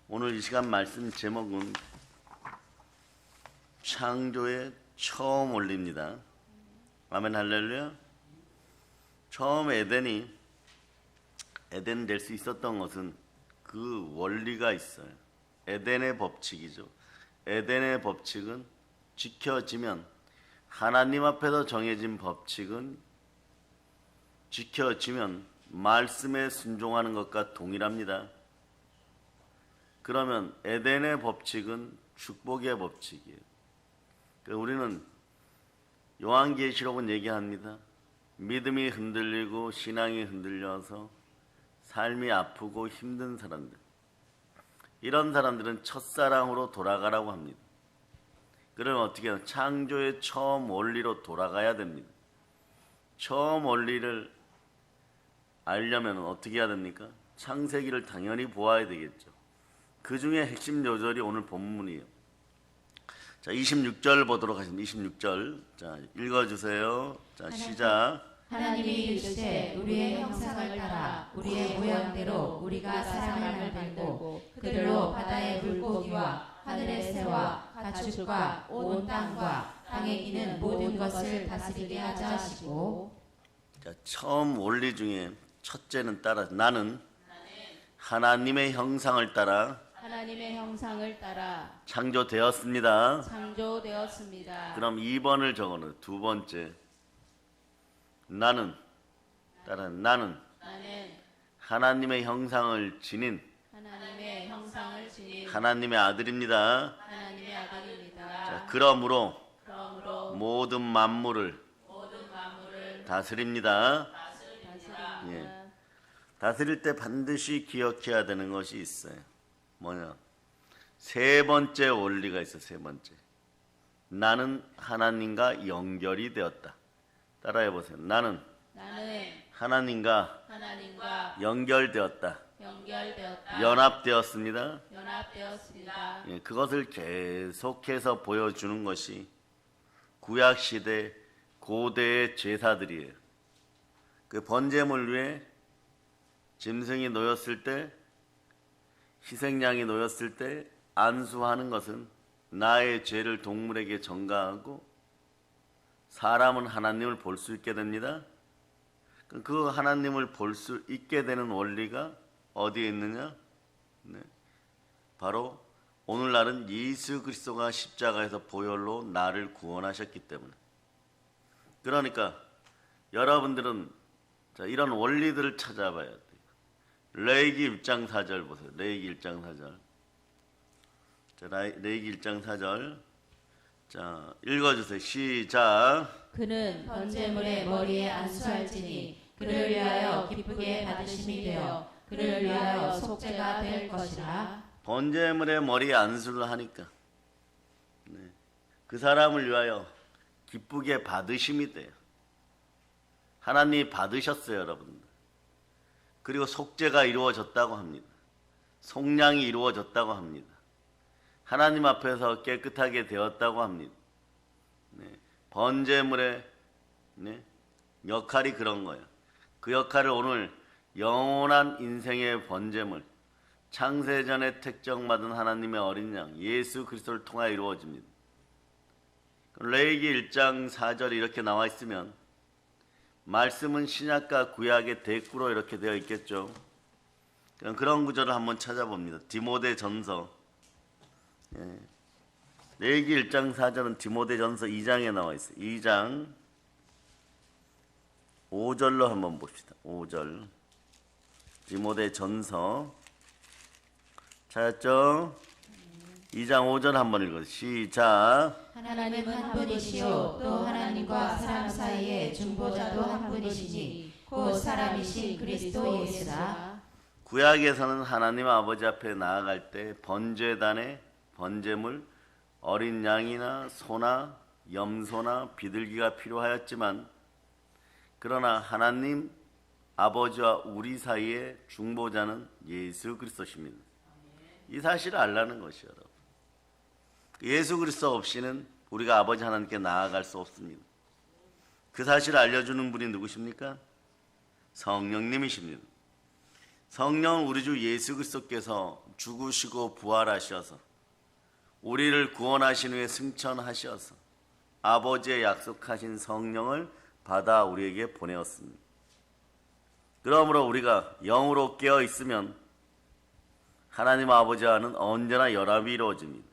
오늘 이 시간 말씀 제목은 창조의 처음 원리입니다. 아멘 할렐루야. 처음 에덴 될 수 있었던 것은 그 원리가 있어요. 에덴의 법칙이죠. 에덴의 법칙은 지켜지면, 하나님 앞에서 정해진 법칙은 지켜지면 말씀에 순종하는 것과 동일합니다. 그러면 에덴의 법칙은 축복의 법칙이에요. 우리는 요한계시록은 얘기합니다. 믿음이 흔들리고 신앙이 흔들려서 삶이 아프고 힘든 사람들, 이런 사람들은 첫사랑으로 돌아가라고 합니다. 그러면 어떻게 해요? 창조의 처음 원리로 돌아가야 됩니다. 처음 원리를 알려면 어떻게 해야 됩니까? 창세기를 당연히 보아야 되겠죠. 그 중에 핵심 요절이 오늘 본문이에요. 자, 26절 보도록 하겠습니다. 26절. 자, 읽어주세요. 자, 시작. 하나님이 이르시되 우리의 형상을 따라 우리의 모양대로 우리가 사람을 만들고 그들로 바다의 물고기와 하늘의 새와 가축과 온 땅과 땅에 기는 모든 것을 다스리게 하자 하시고. 자, 처음 원리 중에 첫째는 따라 나는 하나님의 형상을 따라 창조되었습니다. 그럼 2번을 적어놓은 두 번째, 나는 하나님의 형상을 지닌 하나님의 아들입니다. 자, 그러므로 모든 만물을 다스립니다. 예. 다스릴 때 반드시 기억해야 되는 것이 있어요. 뭐냐? 세 번째 원리가 있어. 세 번째, 나는 하나님과 연결이 되었다. 따라해 보세요. 나는 하나님과 연결되었다. 연합되었습니다. 예, 그것을 계속해서 보여주는 것이 구약시대 고대의 제사들이에요. 그 번제물 위에 짐승이 놓였을 때, 희생양이 놓였을 때 안수하는 것은 나의 죄를 동물에게 전가하고 사람은 하나님을 볼 수 있게 됩니다. 그 하나님을 볼 수 있게 되는 원리가 어디에 있느냐? 네. 바로 오늘날은 예수 그리스도가 십자가에서 보혈로 나를 구원하셨기 때문에. 그러니까 여러분들은 자, 이런 원리들을 찾아봐야 돼요. 레위기 1장 4절 보세요. 레위기 1장 4절. 자, 레위기 1장 4절. 자, 읽어주세요. 시작. 그는 번제물의 머리에 안수할지니 그를 위하여 기쁘게 받으심이 되어 그를 위하여 속죄가 될 것이라. 번제물의 머리에 안수를 하니까 그 사람을 위하여 기쁘게 받으심이 돼요. 하나님이 받으셨어요, 여러분들. 그리고 속죄가 이루어졌다고 합니다. 속량이 이루어졌다고 합니다. 하나님 앞에서 깨끗하게 되었다고 합니다. 번제물의 역할이 그런 거예요. 그 역할을 오늘 영원한 인생의 번제물, 창세전에 택정받은 하나님의 어린 양 예수 그리스도를 통하여 이루어집니다. 레위기 1장 4절이 이렇게 나와 있으면 말씀은 신약과 구약의 대꾸로 이렇게 되어 있겠죠. 그런 구절을 한번 찾아봅니다. 디모데전서, 레위기 1장 4절은 디모데전서 2장에 나와 있어요. 2장 5절로 한번 봅시다. 5절. 디모데전서 찾았죠? 2장 5절 한번 읽어요. 시작. 하나님은 한 분이시요 또 하나님과 사람 사이에 중보자도 한 분이시니 곧 사람이신 그리스도 예수라. 구약에서는 하나님 아버지 앞에 나아갈 때 번제단에 번제물, 어린 양이나 소나 염소나 비둘기가 필요하였지만, 그러나 하나님 아버지와 우리 사이의 중보자는 예수 그리스도십니다. 이 사실을 알라는 것이요, 여러분. 예수 그리스도 없이는 우리가 아버지 하나님께 나아갈 수 없습니다. 그 사실을 알려주는 분이 누구십니까? 성령님이십니다. 성령 우리 주 예수 그리스도께서 죽으시고 부활하셔서 우리를 구원하신 후에 승천하셔서 아버지의 약속하신 성령을 받아 우리에게 보내었습니다. 그러므로 우리가 영으로 깨어 있으면 하나님 아버지와는 언제나 연합이 이루어집니다.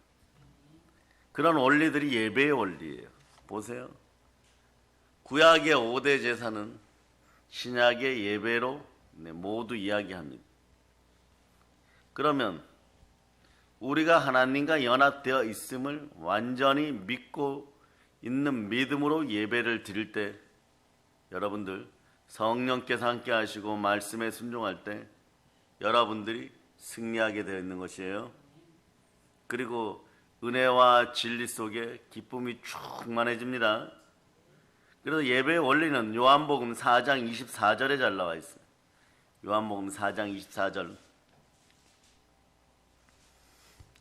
그런 원리들이 예배의 원리예요. 보세요. 구약의 5대 제사는 신약의 예배로 모두 이야기합니다. 그러면 우리가 하나님과 연합되어 있음을 완전히 믿고 있는 믿음으로 예배를 드릴 때 여러분들 성령께서 함께 하시고 말씀에 순종할 때 여러분들이 승리하게 되어 있는 것이에요. 그리고 은혜와 진리 속에 기쁨이 충만해집니다. 그래서 예배의 원리는 요한복음 4장 24절에 잘 나와 있어요. 요한복음 4장 24절.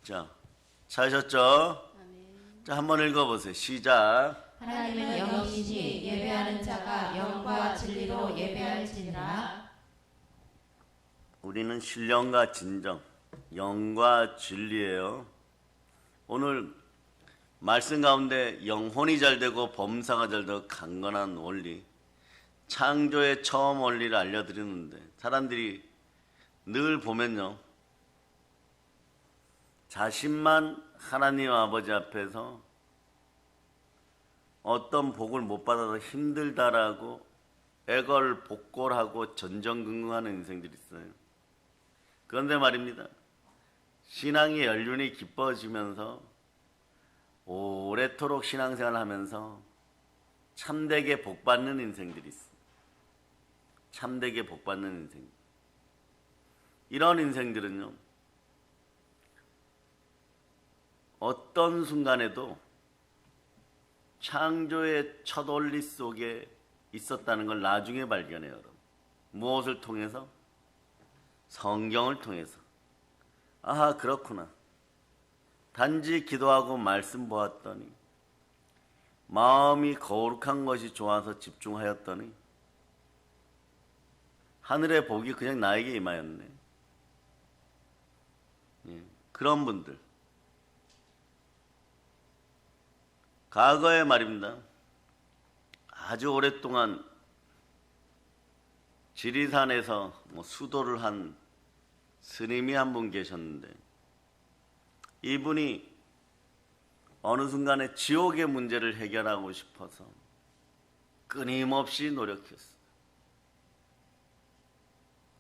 자, 찾으셨죠? 자, 한번 읽어보세요. 시작. 하나님은 영이시니 예배하는 자가 영과 진리로 예배할지니라. 우리는 신령과 진정, 영과 진리예요. 오늘 말씀 가운데 영혼이 잘 되고 범사가 잘 되고 강건한 원리, 창조의 처음 원리를 알려드리는데 사람들이 늘 보면요, 자신만 하나님 아버지 앞에서 어떤 복을 못 받아서 힘들다라고 애걸복걸하고 전전긍긍하는 인생들이 있어요. 그런데 말입니다, 신앙의 연륜이 깊어지면서 오래도록 신앙생활을 하면서 참되게 복받는 인생들이 있어요. 참되게 복받는 인생. 이런 인생들은요, 어떤 순간에도 창조의 첫 원리 속에 있었다는 걸 나중에 발견해요. 여러분. 무엇을 통해서? 성경을 통해서. 아하, 그렇구나. 단지 기도하고 말씀 보았더니 마음이 거룩한 것이 좋아서 집중하였더니 하늘의 복이 그냥 나에게 임하였네. 예, 그런 분들. 과거에 말입니다, 아주 오랫동안 지리산에서 수도를 한 스님이 한 분 계셨는데 이분이 어느 순간에 지옥의 문제를 해결하고 싶어서 끊임없이 노력했어요.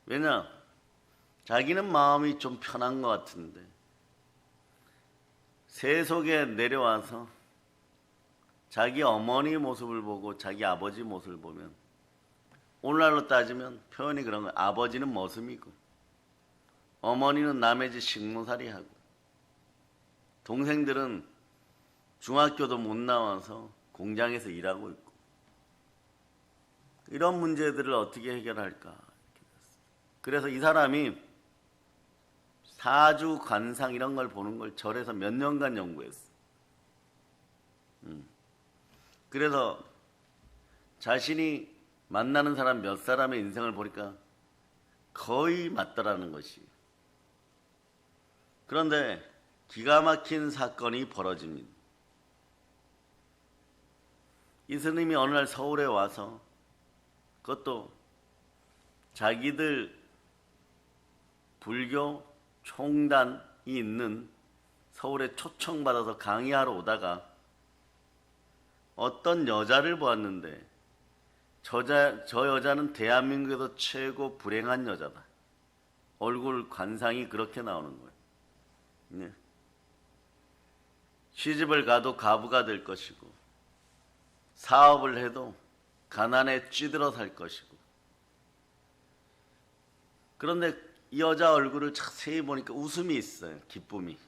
왜냐? 자기는 마음이 좀 편한 것 같은데 세속에 내려와서 자기 어머니 모습을 보고 자기 아버지 모습을 보면, 오늘날로 따지면 표현이 그런 거예요. 아버지는 머슴이고 어머니는 남의 집 식모살이하고 동생들은 중학교도 못 나와서 공장에서 일하고 있고, 이런 문제들을 어떻게 해결할까. 그래서 이 사람이 사주 관상 이런 걸 보는 걸 절에서 몇 년간 연구했어. 그래서 자신이 만나는 사람 몇 사람의 인생을 보니까 거의 맞더라는 것이. 그런데 기가 막힌 사건이 벌어집니다. 이 스님이 어느 날 서울에 와서, 그것도 자기들 불교 총단이 있는 서울에 초청받아서 강의하러 오다가 어떤 여자를 보았는데 저 여자는 대한민국에서 최고 불행한 여자다. 얼굴 관상이 그렇게 나오는 거예요. 네. 시집을 가도 가부가 될 것이고 사업을 해도 가난에 찌들어 살 것이고. 그런데 이 여자 얼굴을 자세히 보니까 웃음이 있어요. 기쁨이.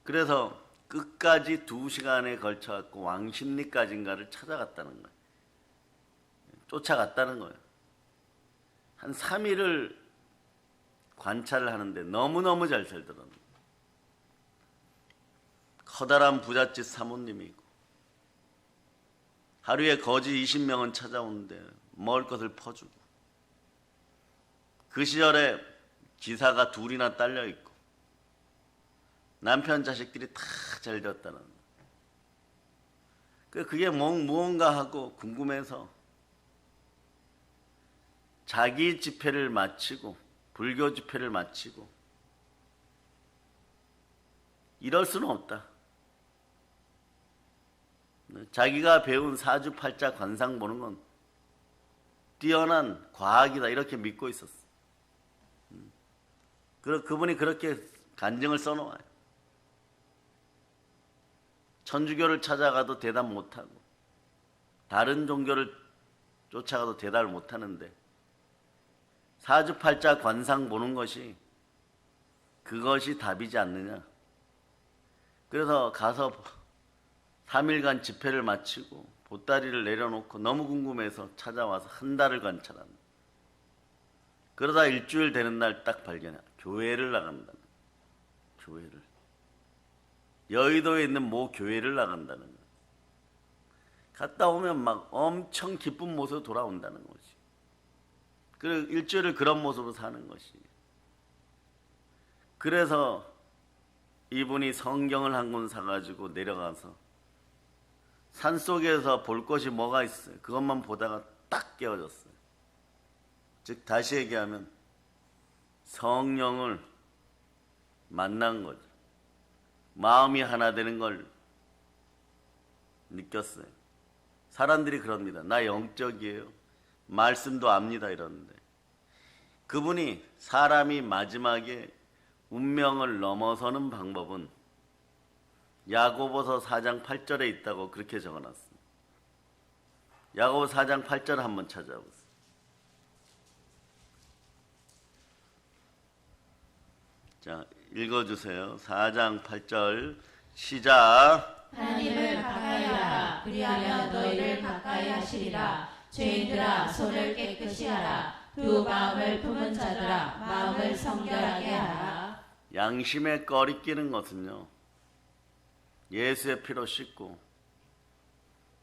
그래서 끝까지 2시간에 걸쳐갖고 왕십리까지인가를 찾아갔다는 거예요. 쫓아갔다는 거예요. 한 3일을 관찰을 하는데 너무너무 잘 살더라고요. 커다란 부잣집 사모님이고 하루에 거지 20명은 찾아오는데 먹을 것을 퍼주고 그 시절에 기사가 둘이나 딸려 있고 남편 자식들이 다 잘 되었다는. 그게 무언가 하고 궁금해서 자기 집회를 마치고 불교 집회를 마치고 이럴 수는 없다. 자기가 배운 사주팔자 관상 보는 건 뛰어난 과학이다 이렇게 믿고 있었어. 그분이 그렇게 간증을 써놓아요. 천주교를 찾아가도 대답 못하고 다른 종교를 쫓아가도 대답을 못하는데 사주팔자 관상 보는 것이 그것이 답이지 않느냐. 그래서 가서 3일간 집회를 마치고 보따리를 내려놓고 너무 궁금해서 찾아와서 한 달을 관찰한다. 그러다 일주일 되는 날 딱 발견해. 교회를 나간다. 교회를. 여의도에 있는 모 교회를 나간다는 거야. 갔다 오면 막 엄청 기쁜 모습으로 돌아온다는 거지. 그리고 일주일을 그런 모습으로 사는 것이. 그래서 이분이 성경을 한 권 사가지고 내려가서 산속에서 볼 것이 뭐가 있어요. 그것만 보다가 딱 깨어졌어요. 즉 다시 얘기하면 성령을 만난 거죠. 마음이 하나 되는 걸 느꼈어요. 사람들이 그럽니다. 나 영적이에요. 말씀도 압니다 이러는데 그분이 사람이 마지막에 운명을 넘어서는 방법은 야고보서 4장 8절에 있다고 그렇게 적어놨습니다. 야고보 4장 8절 한번 찾아보세요. 자, 읽어주세요. 4장 8절 시작. 하나님을 가까이 하라. 그리하면 너희를 가까이 하시리라. 죄인들아 손을 깨끗이 하라. 두 마음을 품은 자들아 마음을 성결하게 하라. 양심에 꺼리끼는 것은요, 예수의 피로 씻고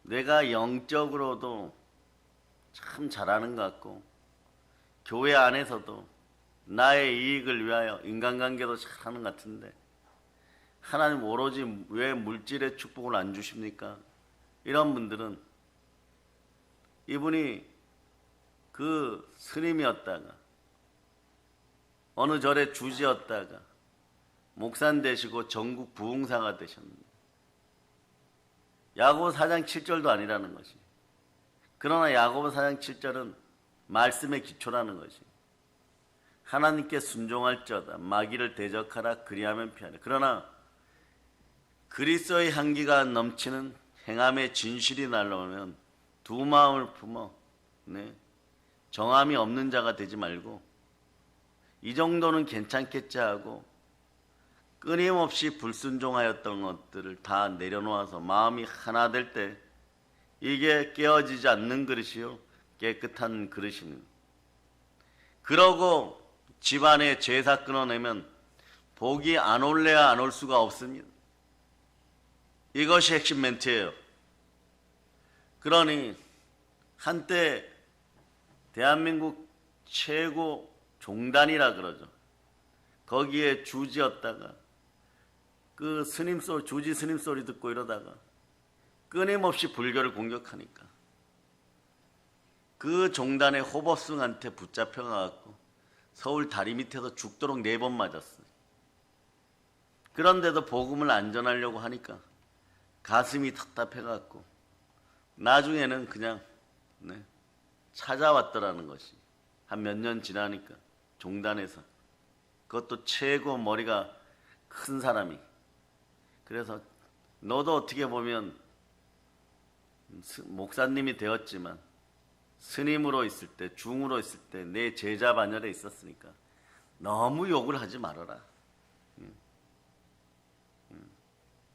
내가 영적으로도 참 잘하는 것 같고 교회 안에서도 나의 이익을 위하여 인간관계도 잘하는 것 같은데 하나님 오로지 왜 물질의 축복을 안 주십니까? 이런 분들은 이분이 그 스님이었다가 어느 절의 주지였다가 목사 되시고 전국 부흥사가 되셨는데 야고보 4장 7절도 아니라는 것이. 그러나 야고보 4장 7절은 말씀의 기초라는 것이. 하나님께 순종할지어다 마귀를 대적하라 그리하면 피하라. 그러나 그리스도의 향기가 넘치는 행함의 진실이 날라오면 두 마음을 품어 정함이 없는 자가 되지 말고 이 정도는 괜찮겠지 하고 끊임없이 불순종하였던 것들을 다 내려놓아서 마음이 하나 될 때 이게 깨어지지 않는 그릇이요 깨끗한 그릇입니다. 그러고 집안에 제사 끊어내면 복이 안 올래야 안 올 수가 없습니다. 이것이 핵심 멘트예요. 그러니 한때 대한민국 최고 종단이라 그러죠. 거기에 주지였다가 그 스님 소리, 주지 스님 소리 듣고 이러다가 끊임없이 불교를 공격하니까 그 종단의 호법승한테 붙잡혀가지고 서울 다리 밑에서 죽도록 4번 맞았어요. 그런데도 복음을 안 전하려고 하니까 가슴이 답답해갖고 나중에는 그냥 찾아왔더라는 것이. 한 몇 년 지나니까 종단에서 그것도 최고 머리가 큰 사람이. 그래서 너도 어떻게 보면 목사님이 되었지만 스님으로 있을 때, 중으로 있을 때 내 제자 반열에 있었으니까 너무 욕을 하지 말아라.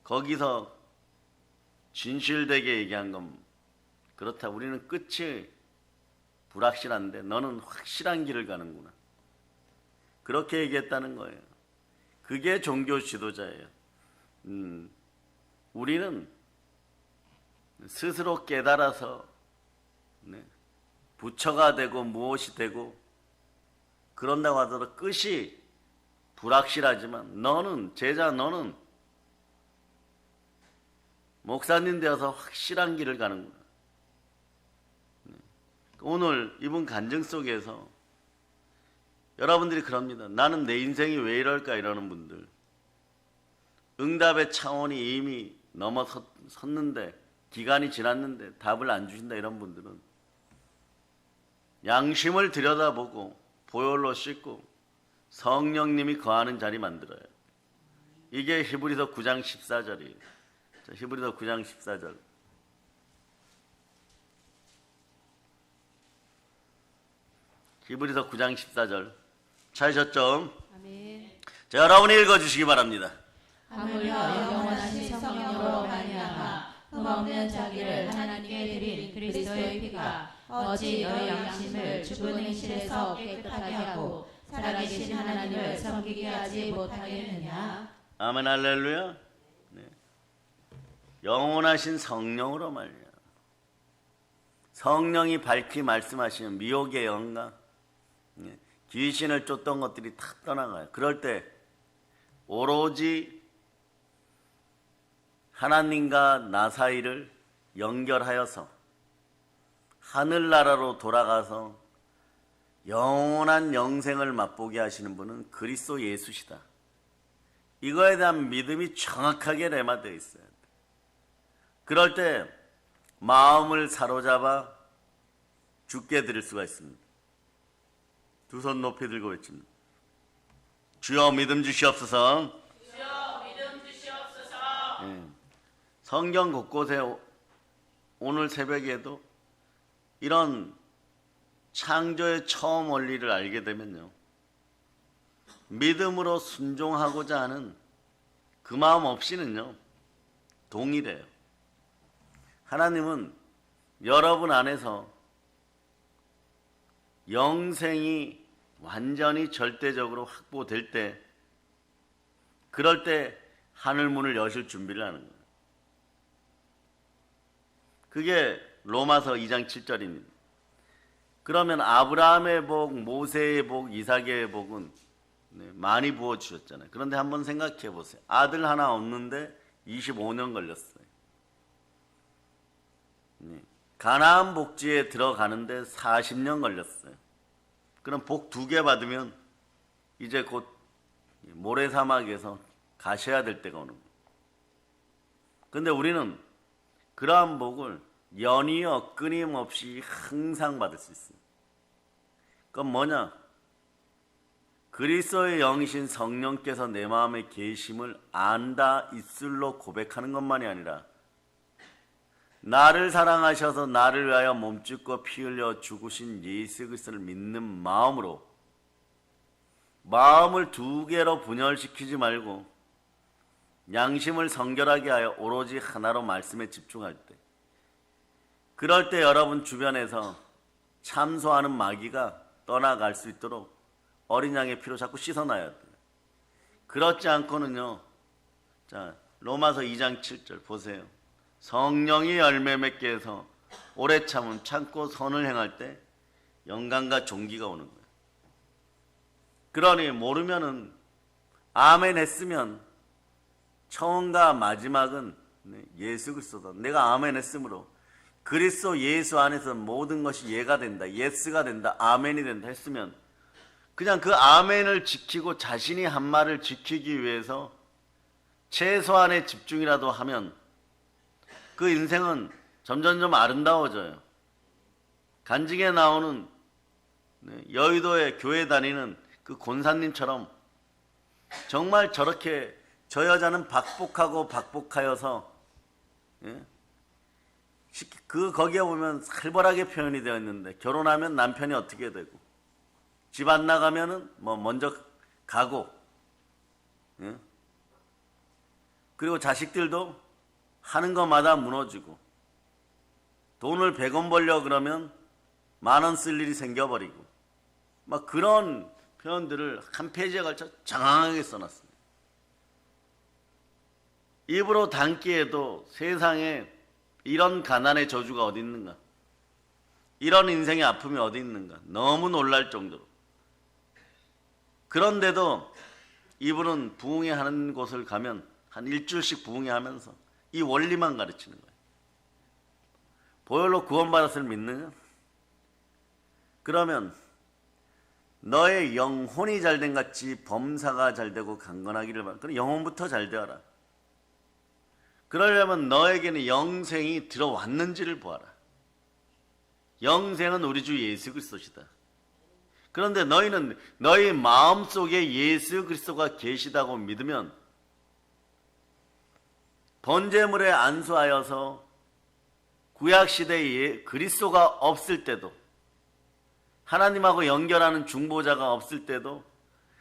거기서 진실되게 얘기한 건 그렇다. 우리는 끝이 불확실한데 너는 확실한 길을 가는구나. 그렇게 얘기했다는 거예요. 그게 종교 지도자예요. 우리는 스스로 깨달아서 부처가 되고 무엇이 되고 그런다고 하더라도 끝이 불확실하지만 너는 제자 너는 목사님 되어서 확실한 길을 가는구나. 오늘 이분 간증 속에서 여러분들이 그럽니다. 나는 내 인생이 왜 이럴까 이러는 분들, 응답의 차원이 이미 넘어섰는데 기간이 지났는데 답을 안 주신다 이런 분들은 양심을 들여다보고 보혈로 씻고 성령님이 거하는 자리 만들어요. 이게 히브리서 9장 14절이에요. 자, 히브리서 9장 14절. 히브리서 9장 14절. 찾으셨죠? 아멘. 자, 여러분이 읽어주시기 바랍니다. 하물며 영원하신 성령으로 말미암아 흠없는 자기를 하나님께 드린 그리스도의 피가 어찌 너희 양심을 죽은 행실에서 깨끗하게 하고 살아계신 하나님을 섬기게 하지 못하겠느냐. 아멘 할렐루야. 네. 영원하신 성령으로 말이야. 성령이 밝히 말씀하시는 미혹의 영감, 네. 귀신을 쫓던 것들이 다 떠나가요. 그럴 때 오로지 하나님과 나 사이를 연결하여서 하늘나라로 돌아가서 영원한 영생을 맛보게 하시는 분은 그리스도 예수시다. 이거에 대한 믿음이 정확하게 레마되어 있어야 돼. 그럴 때 마음을 사로잡아 주께 드릴 수가 있습니다. 두 손 높이 들고 외칩니다. 주여 믿음 주시옵소서. 주여 믿음 주시옵소서. 예. 성경 곳곳에 오늘 새벽에도 이런 창조의 처음 원리를 알게 되면요, 믿음으로 순종하고자 하는 그 마음 없이는요 동일해요. 하나님은 여러분 안에서 영생이 완전히 절대적으로 확보될 때, 그럴 때 하늘문을 여실 준비를 하는 거예요. 그게 로마서 2장 7절입니다. 그러면 아브라함의 복, 모세의 복, 이삭의 복은 많이 부어주셨잖아요. 그런데 한번 생각해 보세요. 아들 하나 없는데 25년 걸렸어요. 가나안 복지에 들어가는데 40년 걸렸어요. 그럼 복 2개 받으면 이제 곧 모래사막에서 가셔야 될 때가 오는 거예요. 그런데 우리는 그러한 복을 연이어 끊임없이 항상 받을 수 있어요. 그건 뭐냐? 그리스도의 영이신 성령께서 내 마음에 계심을 안다 입술로 고백하는 것만이 아니라 나를 사랑하셔서 나를 위하여 몸짓고 피 흘려 죽으신 예수 그리스도를 믿는 마음으로, 마음을 2개로 분열시키지 말고 양심을 성결하게 하여 오로지 하나로 말씀에 집중할 때, 그럴 때 여러분 주변에서 참소하는 마귀가 떠나갈 수 있도록 어린 양의 피로 자꾸 씻어놔야 돼요. 그렇지 않고는요, 자, 로마서 2장 7절 보세요. 성령이 열매 맺게 해서 오래 참고 선을 행할 때 영광과 존귀가 오는 거예요. 그러니 모르면은 아멘 했으면 처음과 마지막은 예수 그리스도다. 내가 아멘 했으므로 그리스도 예수 안에서 모든 것이 예가 된다, 예스가 된다, 아멘이 된다 했으면 그냥 그 아멘을 지키고 자신이 한 말을 지키기 위해서 최소한의 집중이라도 하면 그 인생은 점점점 아름다워져요. 간증에 나오는 여의도에 교회 다니는 그 권사님처럼 정말 저렇게 저 여자는 박복하고 박복하여서, 예? 거기에 보면 살벌하게 표현이 되어 있는데 결혼하면 남편이 어떻게 되고 집 안 나가면은 뭐 먼저 가고, 예? 그리고 자식들도 하는 것마다 무너지고, 돈을 100원 벌려 그러면 10,000원 쓸 일이 생겨버리고, 막 그런 표현들을 한 페이지에 걸쳐 장황하게 써놨습니다. 입으로 담기에도 세상에 이런 가난의 저주가 어디 있는가, 이런 인생의 아픔이 어디 있는가 너무 놀랄 정도로 그런데도 이분은 부흥회 하는 곳을 가면 한 일주일씩 부흥회 하면서 이 원리만 가르치는 거예요. 보혈로 구원받았을 믿느냐? 그러면 너의 영혼이 잘된 같이 범사가 잘되고 강건하기를 바라. 그럼 영혼부터 잘 되어라. 그러려면 너에게는 영생이 들어왔는지를 보아라. 영생은 우리 주 예수 그리스도시다. 그런데 너희는 너희 마음속에 예수 그리스도가 계시다고 믿으면 번제물에 안수하여서 구약시대에 그리스도가 없을 때도 하나님하고 연결하는 중보자가 없을 때도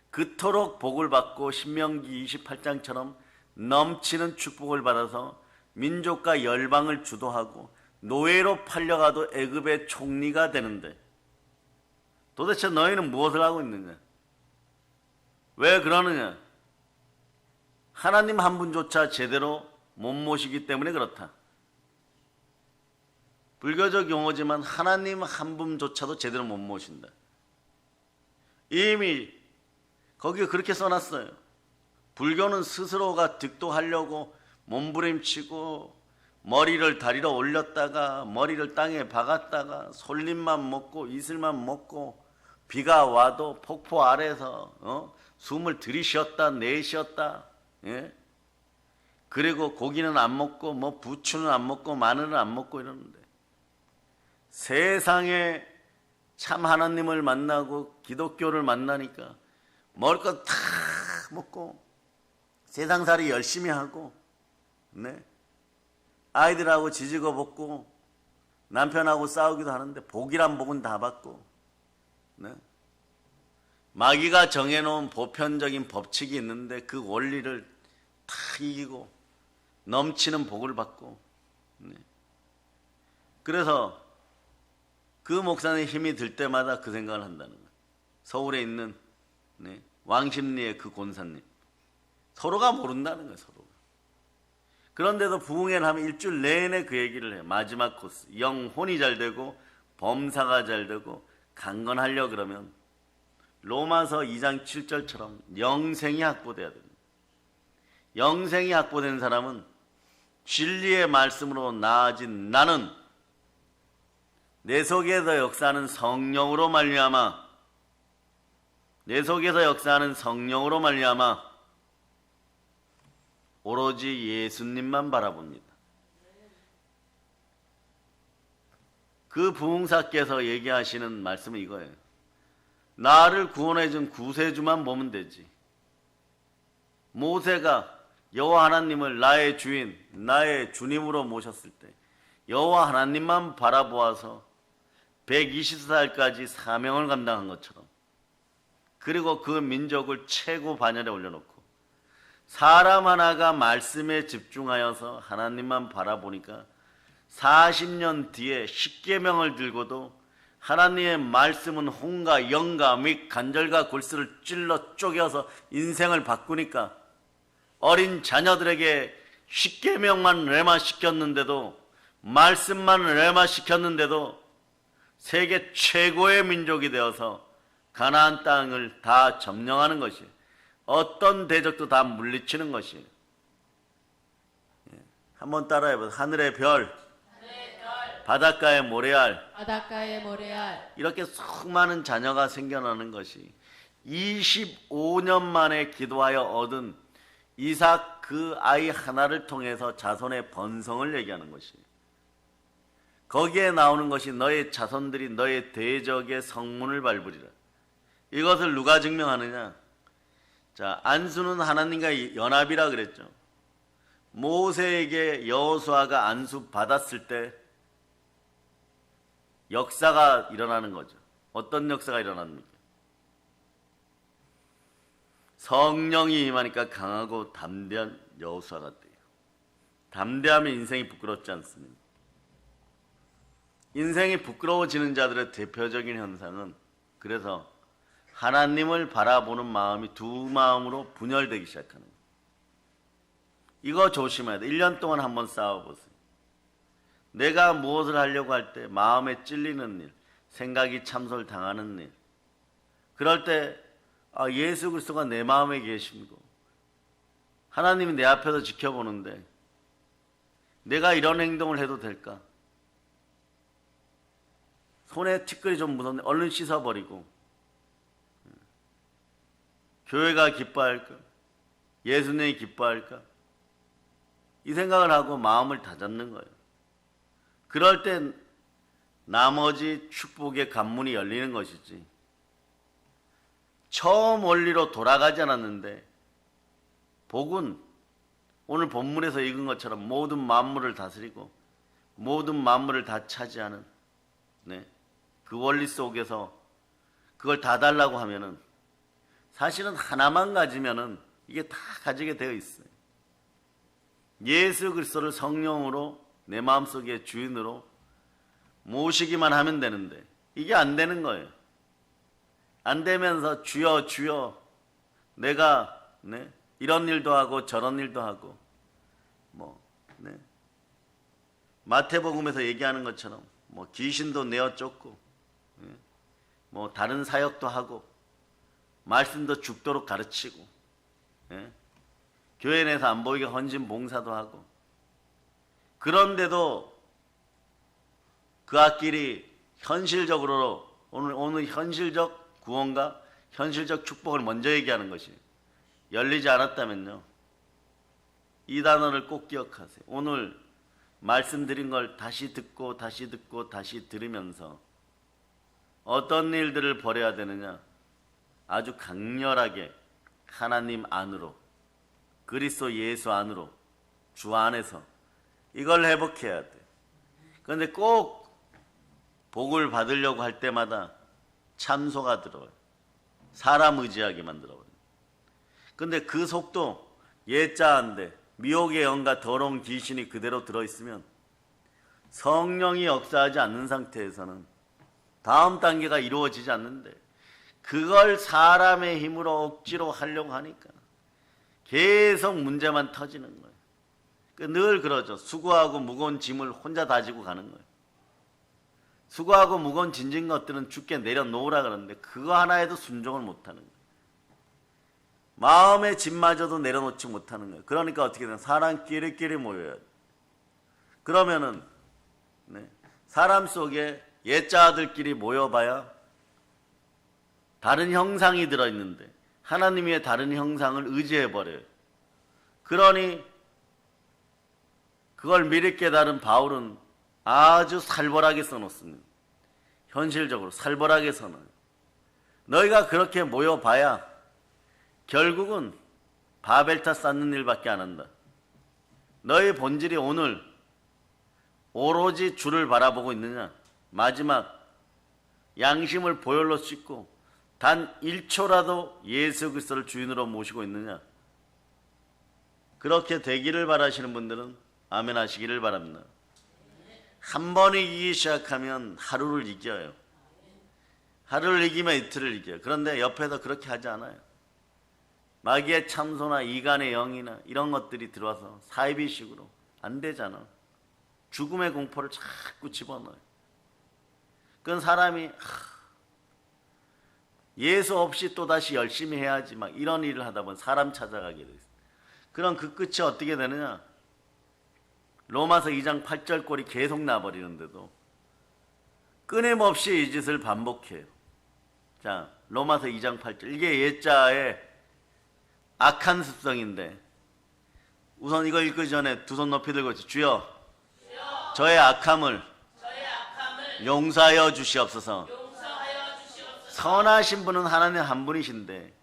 그토록 복을 받고 신명기 28장처럼 넘치는 축복을 받아서 민족과 열방을 주도하고 노예로 팔려가도 애굽의 총리가 되는데 도대체 너희는 무엇을 하고 있느냐? 왜 그러느냐? 하나님 한 분조차 제대로 못 모시기 때문에 그렇다. 불교적 용어지만 하나님 한 분조차도 제대로 못 모신다. 이미 거기에 그렇게 써놨어요. 불교는 스스로가 득도하려고 몸부림치고 머리를 다리로 올렸다가 머리를 땅에 박았다가 솔잎만 먹고 이슬만 먹고 비가 와도 폭포 아래서 숨을 들이쉬었다 내쉬었다. 예? 그리고 고기는 안 먹고 뭐 부추는 안 먹고 마늘은 안 먹고 이러는데 세상에 참 하나님을 만나고 기독교를 만나니까 먹을 것 다 먹고 세상살이 열심히 하고 네? 아이들하고 지지고 볶고 남편하고 싸우기도 하는데 복이란 복은 다 받고 네? 마귀가 정해놓은 보편적인 법칙이 있는데 그 원리를 다 이기고 넘치는 복을 받고 네? 그래서 그 목사님 힘이 들 때마다 그 생각을 한다는 거예요. 서울에 있는 네? 왕십리의 그 권사님 서로가 모른다는 거예요. 서로가. 그런데도 부흥회를 하면 일주일 내내 그 얘기를 해요. 마지막 코스 영혼이 잘 되고 범사가 잘 되고 강건하려 그러면 로마서 2장 7절처럼 영생이 확보돼야 됩니다. 영생이 확보된 사람은 진리의 말씀으로 나아진 나는 내 속에서 역사하는 성령으로 말미암아 내 속에서 역사하는 성령으로 말미암아 오로지 예수님만 바라봅니다. 그 부흥사께서 얘기하시는 말씀은 이거예요. 나를 구원해 준 구세주만 보면 되지. 모세가 여호와 하나님을 나의 주인, 나의 주님으로 모셨을 때 여호와 하나님만 바라보아서 120살까지 사명을 감당한 것처럼 그리고 그 민족을 최고 반열에 올려놓고 사람 하나가 말씀에 집중하여서 하나님만 바라보니까 40년 뒤에 십계명을 들고도 하나님의 말씀은 혼과 영과 및 간절과 골수를 찔러 쪼개서 인생을 바꾸니까 어린 자녀들에게 십계명만 레마시켰는데도 말씀만 레마시켰는데도 세계 최고의 민족이 되어서 가나안 땅을 다 점령하는 것이 어떤 대적도 다 물리치는 것이 한번 따라해보세요. 하늘의 별, 바닷가의 모래알, 바닷가의 모래알 이렇게 수많은 자녀가 생겨나는 것이 25년 만에 기도하여 얻은 이삭 그 아이 하나를 통해서 자손의 번성을 얘기하는 것이 거기에 나오는 것이 너의 자손들이 너의 대적의 성문을 밟으리라. 이것을 누가 증명하느냐? 자, 안수는 하나님과 연합이라 그랬죠. 모세에게 여호수아가 안수 받았을 때 역사가 일어나는 거죠. 어떤 역사가 일어납니까? 성령이 임하니까 강하고 담대한 여호수아가 돼요. 담대하면 인생이 부끄럽지 않습니다. 인생이 부끄러워지는 자들의 대표적인 현상은 그래서 하나님을 바라보는 마음이 두 마음으로 분열되기 시작하는 거예요. 이거 조심해야 돼. 1년 동안 한번 싸워보세요. 내가 무엇을 하려고 할 때 마음에 찔리는 일, 생각이 참솔당하는 일, 그럴 때 아, 예수 그리스도가 내 마음에 계시고 하나님이 내 앞에서 지켜보는데 내가 이런 행동을 해도 될까? 손에 티끌이 좀 묻었는데 얼른 씻어버리고 교회가 기뻐할까? 예수님이 기뻐할까? 이 생각을 하고 마음을 다잡는 거예요. 그럴 땐 나머지 축복의 관문이 열리는 것이지. 처음 원리로 돌아가지 않았는데 복은 오늘 본문에서 읽은 것처럼 모든 만물을 다스리고 모든 만물을 다 차지하는 그 원리 속에서 그걸 다 달라고 하면은 사실은 하나만 가지면은 이게 다 가지게 되어 있어요. 예수 그리스도를 성령으로 내 마음속에 주인으로 모시기만 하면 되는데 이게 안 되는 거예요. 안 되면서 주여 주여 내가 이런 일도 하고 저런 일도 하고 마태복음에서 얘기하는 것처럼 귀신도 내어 쫓고 다른 사역도 하고 말씀도 죽도록 가르치고 교회 내에서 안 보이게 헌신 봉사도 하고 그런데도 그 앞길이 현실적으로 오늘 현실적 구원과 현실적 축복을 먼저 얘기하는 것이 열리지 않았다면요. 이 단어를 꼭 기억하세요. 오늘 말씀드린 걸 다시 듣고 다시 듣고 다시 들으면서 어떤 일들을 버려야 되느냐? 아주 강렬하게 하나님 안으로 그리스도 예수 안으로 주 안에서 이걸 회복해야 돼. 그런데 꼭 복을 받으려고 할 때마다 참소가 들어와요. 사람 의지하게 만들어버려요. 근데 그 속도 예자한데 미혹의 영과 더러운 귀신이 그대로 들어있으면 성령이 역사하지 않는 상태에서는 다음 단계가 이루어지지 않는데 그걸 사람의 힘으로 억지로 하려고 하니까 계속 문제만 터지는 거예요. 늘 그러죠. 수고하고 무거운 짐을 혼자 다지고 가는 거예요. 수고하고 무거운 짐진 것들은 주께 내려놓으라 그러는데 그거 하나에도 순종을 못하는 거예요. 마음의 짐마저도 내려놓지 못하는 거예요. 그러니까 어떻게 되나 사람 끼리끼리 모여야 돼요. 그러면은 사람 속에 예자들끼리 모여봐야 다른 형상이 들어있는데 하나님의 다른 형상을 의지해버려요. 그러니 그걸 미리 깨달은 바울은 아주 살벌하게 써놓습니다. 현실적으로 살벌하게 써놓아요. 너희가 그렇게 모여봐야 결국은 바벨탑 쌓는 일밖에 안 한다. 너희 본질이 오늘 오로지 주를 바라보고 있느냐? 마지막 양심을 보혈로 씻고 단 1초라도 예수 그리스도를 주인으로 모시고 있느냐? 그렇게 되기를 바라시는 분들은 아멘 하시기를 바랍니다. 한 번 이기기 시작하면 하루를 이겨요. 하루를 이기면 이틀을 이겨요. 그런데 옆에서 그렇게 하지 않아요. 마귀의 참소나 이간의 영이나 이런 것들이 들어와서 사이비식으로 안 되잖아. 죽음의 공포를 자꾸 집어넣어요. 그건 사람이 예수 없이 또다시 열심히 해야지 막 이런 일을 하다 보면 사람 찾아가게 돼 있어요. 그럼 그 끝이 어떻게 되느냐? 로마서 2장 8절 꼴이 계속 나버리는데도 끊임없이 이 짓을 반복해요. 자, 로마서 2장 8절. 이게 옛자의 악한 습성인데 우선 이거 읽기 전에 두 손 높이 들고 주여 저의 악함을 용서하여 주시옵소서. 선하신 분은 하나님 한 분이신데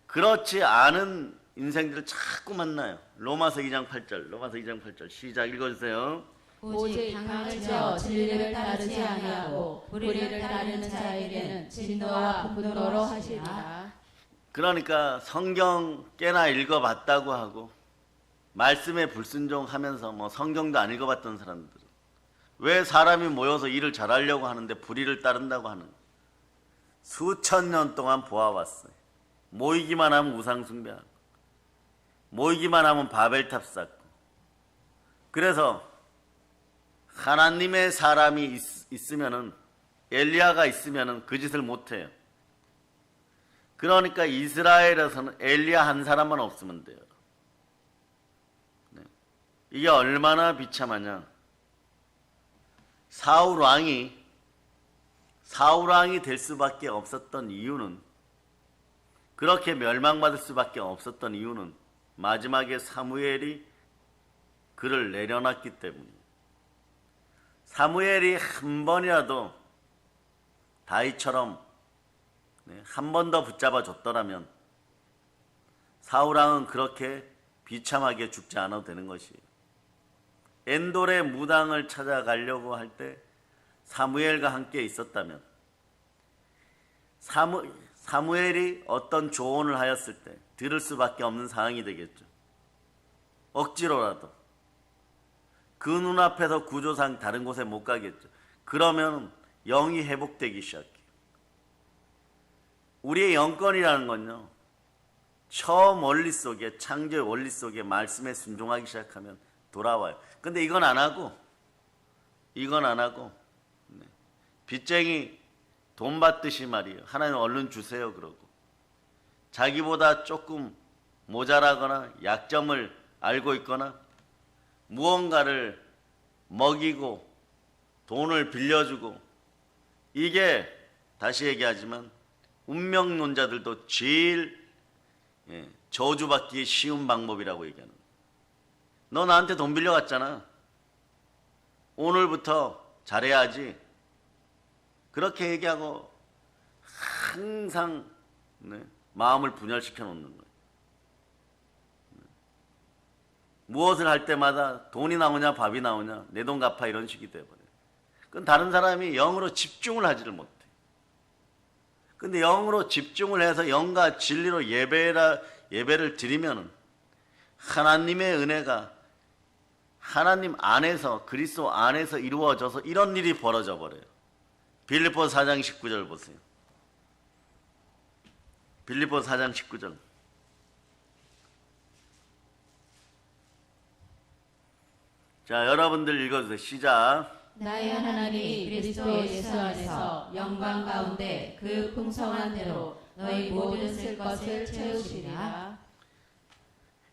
그렇지 않은 인생들을 자꾸 만나요. 로마서 2장 8절. 로마서 2장 8절 시작 읽어주세요. 오직 당을 지어 진리를 따르지 아니하고 불의를 따르는 자에게는 진노와 분노로 하시리라. 그러니까 성경 꽤나 읽어봤다고 하고 말씀에 불순종하면서 성경도 안 읽어봤던 사람들은 왜 사람이 모여서 일을 잘하려고 하는데 불의를 따른다고 하는 거예요. 수천 년 동안 보아왔어요. 모이기만 하면 우상 숭배하고 모이기만 하면 바벨탑 쌓고 그래서 하나님의 사람이 있으면은 엘리야가 있으면은 그 짓을 못해요. 그러니까 이스라엘에서는 엘리야 한 사람만 없으면 돼요. 네. 이게 얼마나 비참하냐. 사울 왕이 될 수밖에 없었던 이유는, 그렇게 멸망받을 수밖에 없었던 이유는 마지막에 사무엘이 그를 내려놨기 때문이에요. 사무엘이 한 번이라도 다윗처럼 한 번 더 붙잡아 줬더라면 사울 왕은 그렇게 비참하게 죽지 않아도 되는 것이에요. 엔돌의 무당을 찾아가려고 할 때 사무엘과 함께 있었다면, 사무엘이 어떤 조언을 하였을 때 들을 수밖에 없는 상황이 되겠죠. 억지로라도 그 눈앞에서 구조상 다른 곳에 못 가겠죠. 그러면 영이 회복되기 시작해요. 우리의 영권이라는 건요, 처음 원리 속에, 창조의 원리 속에 말씀에 순종하기 시작하면 돌아와요. 근데 이건 안 하고 빚쟁이 돈 받듯이 말이에요. 하나님 얼른 주세요 그러고, 자기보다 조금 모자라거나 약점을 알고 있거나 무언가를 먹이고 돈을 빌려주고, 이게 다시 얘기하지만 운명론자들도 제일 저주받기 쉬운 방법이라고 얘기하는 거예요. 너 나한테 돈 빌려갔잖아. 오늘부터 잘해야지. 그렇게 얘기하고 항상 마음을 분열시켜 놓는 거예요. 무엇을 할 때마다 돈이 나오냐 밥이 나오냐, 내 돈 갚아, 이런 식이 돼버려요. 그건 다른 사람이 영으로 집중을 하지를 못해. 근데 영으로 집중을 해서 영과 진리로 예배를 드리면 하나님의 은혜가 하나님 안에서, 그리스도 안에서 이루어져서 이런 일이 벌어져 버려요. 빌립보서 4장 19절 보세요. 빌립보서 4장 19절. 자, 여러분들 읽어주세요. 시작. 나의 하나님이 그리스도 예수 안에서 영광 가운데 그 풍성한 대로 너희 모든 쓸 것을 채우시리라.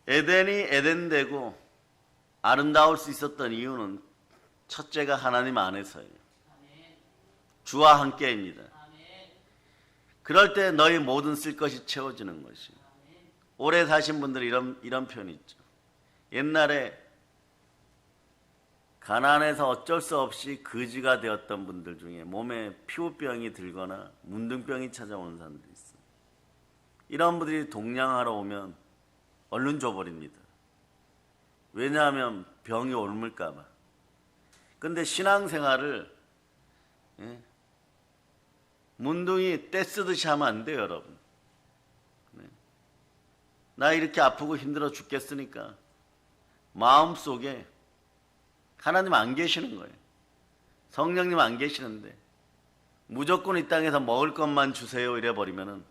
에덴이 에덴되고 아름다울 수 있었던 이유는 첫째가 하나님 안에서예요. 주와 함께입니다. 그럴 때 너희 모든 쓸 것이 채워지는 것이에요. 오래 사신 분들이 이런 표현이 있죠. 옛날에 가난해서 어쩔 수 없이 거지가 되었던 분들 중에 몸에 피부병이 들거나 문둥병이 찾아오는 사람들이 있어요. 이런 분들이 동냥하러 오면 얼른 줘버립니다. 왜냐하면 병이 옮을까 봐. 근데 신앙생활을 문둥이 떼쓰듯이 하면 안 돼요, 여러분. 나 이렇게 아프고 힘들어 죽겠으니까 마음속에 하나님 안 계시는 거예요. 성령님 안 계시는데 무조건 이 땅에서 먹을 것만 주세요 이래 버리면은,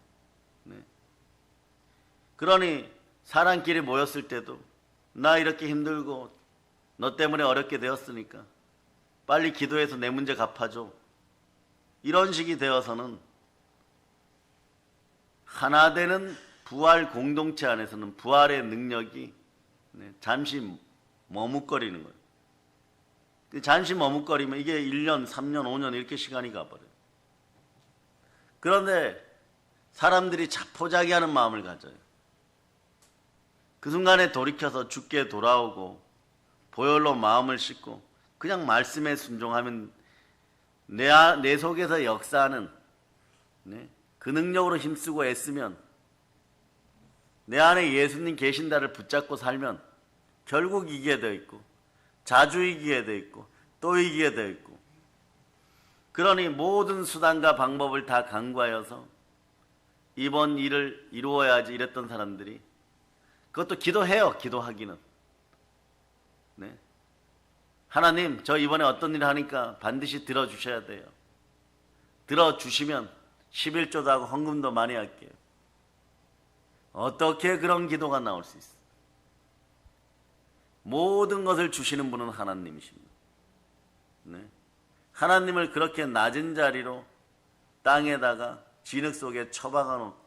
그러니 사람끼리 모였을 때도 나 이렇게 힘들고 너 때문에 어렵게 되었으니까 빨리 기도해서 내 문제 갚아줘, 이런 식이 되어서는 하나 되는 부활 공동체 안에서는 부활의 능력이 잠시 머뭇거리는 거예요. 잠시 머뭇거리면 이게 1년, 3년, 5년 이렇게 시간이 가버려요. 그런데 사람들이 자포자기하는 마음을 가져요. 그 순간에 돌이켜서 주께 돌아오고 보혈로 마음을 씻고 그냥 말씀에 순종하면 내 속에서 역사하는 그 능력으로 힘쓰고 애쓰면, 내 안에 예수님 계신다를 붙잡고 살면 결국 이기게 되어 있고 자주 이기게 되어 있고 또 이기게 되어 있고, 그러니 모든 수단과 방법을 다 강구하여서 이번 일을 이루어야지 이랬던 사람들이, 그것도 기도해요. 기도하기는. 하나님, 저 이번에 어떤 일을 하니까 반드시 들어주셔야 돼요. 들어주시면 11조도 하고 헌금도 많이 할게요. 어떻게 그런 기도가 나올 수 있어요? 모든 것을 주시는 분은 하나님이십니다. 하나님을 그렇게 낮은 자리로 땅에다가 진흙 속에 처박아 놓고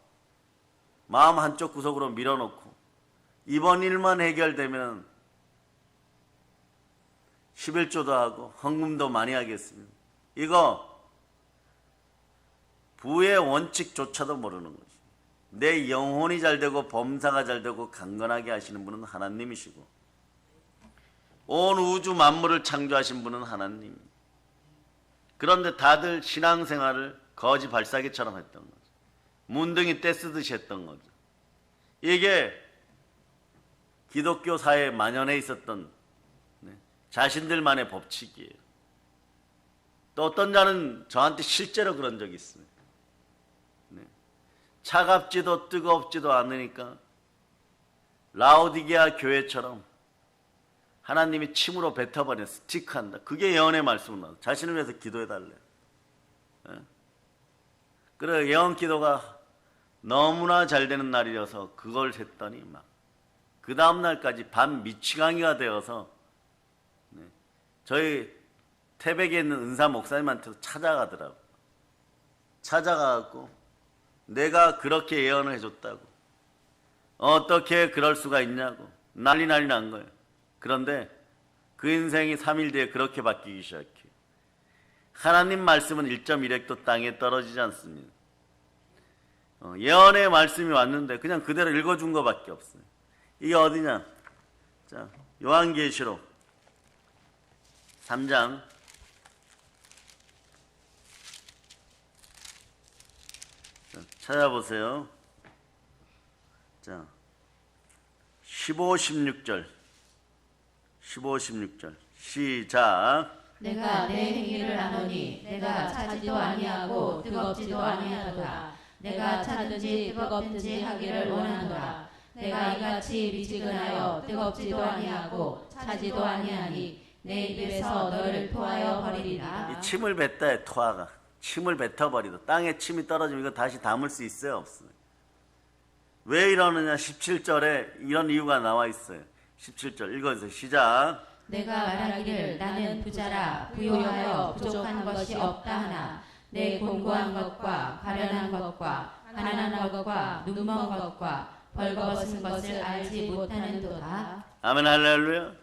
마음 한쪽 구석으로 밀어놓고 이번 일만 해결되면 11조도 하고 헌금도 많이 하겠습니다. 이거 부의 원칙조차도 모르는 것이. 내 영혼이 잘 되고 범사가 잘 되고 강건하게 하시는 분은 하나님이시고 온 우주 만물을 창조하신 분은 하나님. 그런데 다들 신앙생활을 거지 발사기처럼 했던 거죠. 문둥이 떼쓰듯이 했던 거죠. 이게 기독교 사회에 만연해 있었던 자신들만의 법칙이에요. 또 어떤 자는 저한테 실제로 그런 적이 있어요. 차갑지도 뜨겁지도 않으니까 라오디게아 교회처럼 하나님이 침으로 뱉어버려 스틱한다. 그게 예언의 말씀으로 자신을 위해서 기도해달래. 그래 예언 기도가 너무나 잘 되는 날이어서 그걸 셌더니 막 그 다음날까지 반 미치광이가 되어서 저희 태백에 있는 은사 목사님한테도 찾아가더라고. 찾아가갖고 내가 그렇게 예언을 해줬다고 어떻게 그럴 수가 있냐고 난리 난 거예요. 그런데 그 인생이 3일 뒤에 그렇게 바뀌기 시작해요. 하나님 말씀은 1.1획도 땅에 떨어지지 않습니다. 예언의 말씀이 왔는데 그냥 그대로 읽어준 것밖에 없어요. 이게 어디냐? 자, 요한계시록 3장 찾아보세요. 자, 15, 16절 시작. 내가 내 행위를 아노니 내가 차지도 아니하고 뜨겁지도 아니하도다. 내가 차든지 뜨겁든지 하기를 원하노라. 내가 이같이 미지근하여 뜨겁지도 아니하고 차지도 아니하니 내 입에서 너를 토하여 버리리라. 이 침을 뱉다에 토하가 침을 뱉어버리다. 땅에 침이 떨어지면 이거 다시 담을 수 있어요? 없어요? 왜 이러느냐? 17절에 이런 이유가 나와 있어요. 17절 읽어주세요. 시작. 내가 말하기를 나는 부자라 부요하여 부족한 것이 없다 하나 내 공고한 것과 가련한 것과 가난한 것과 눈먼 것과 벌거벗은 것을 알지 못하는도다. 아멘 할렐루야.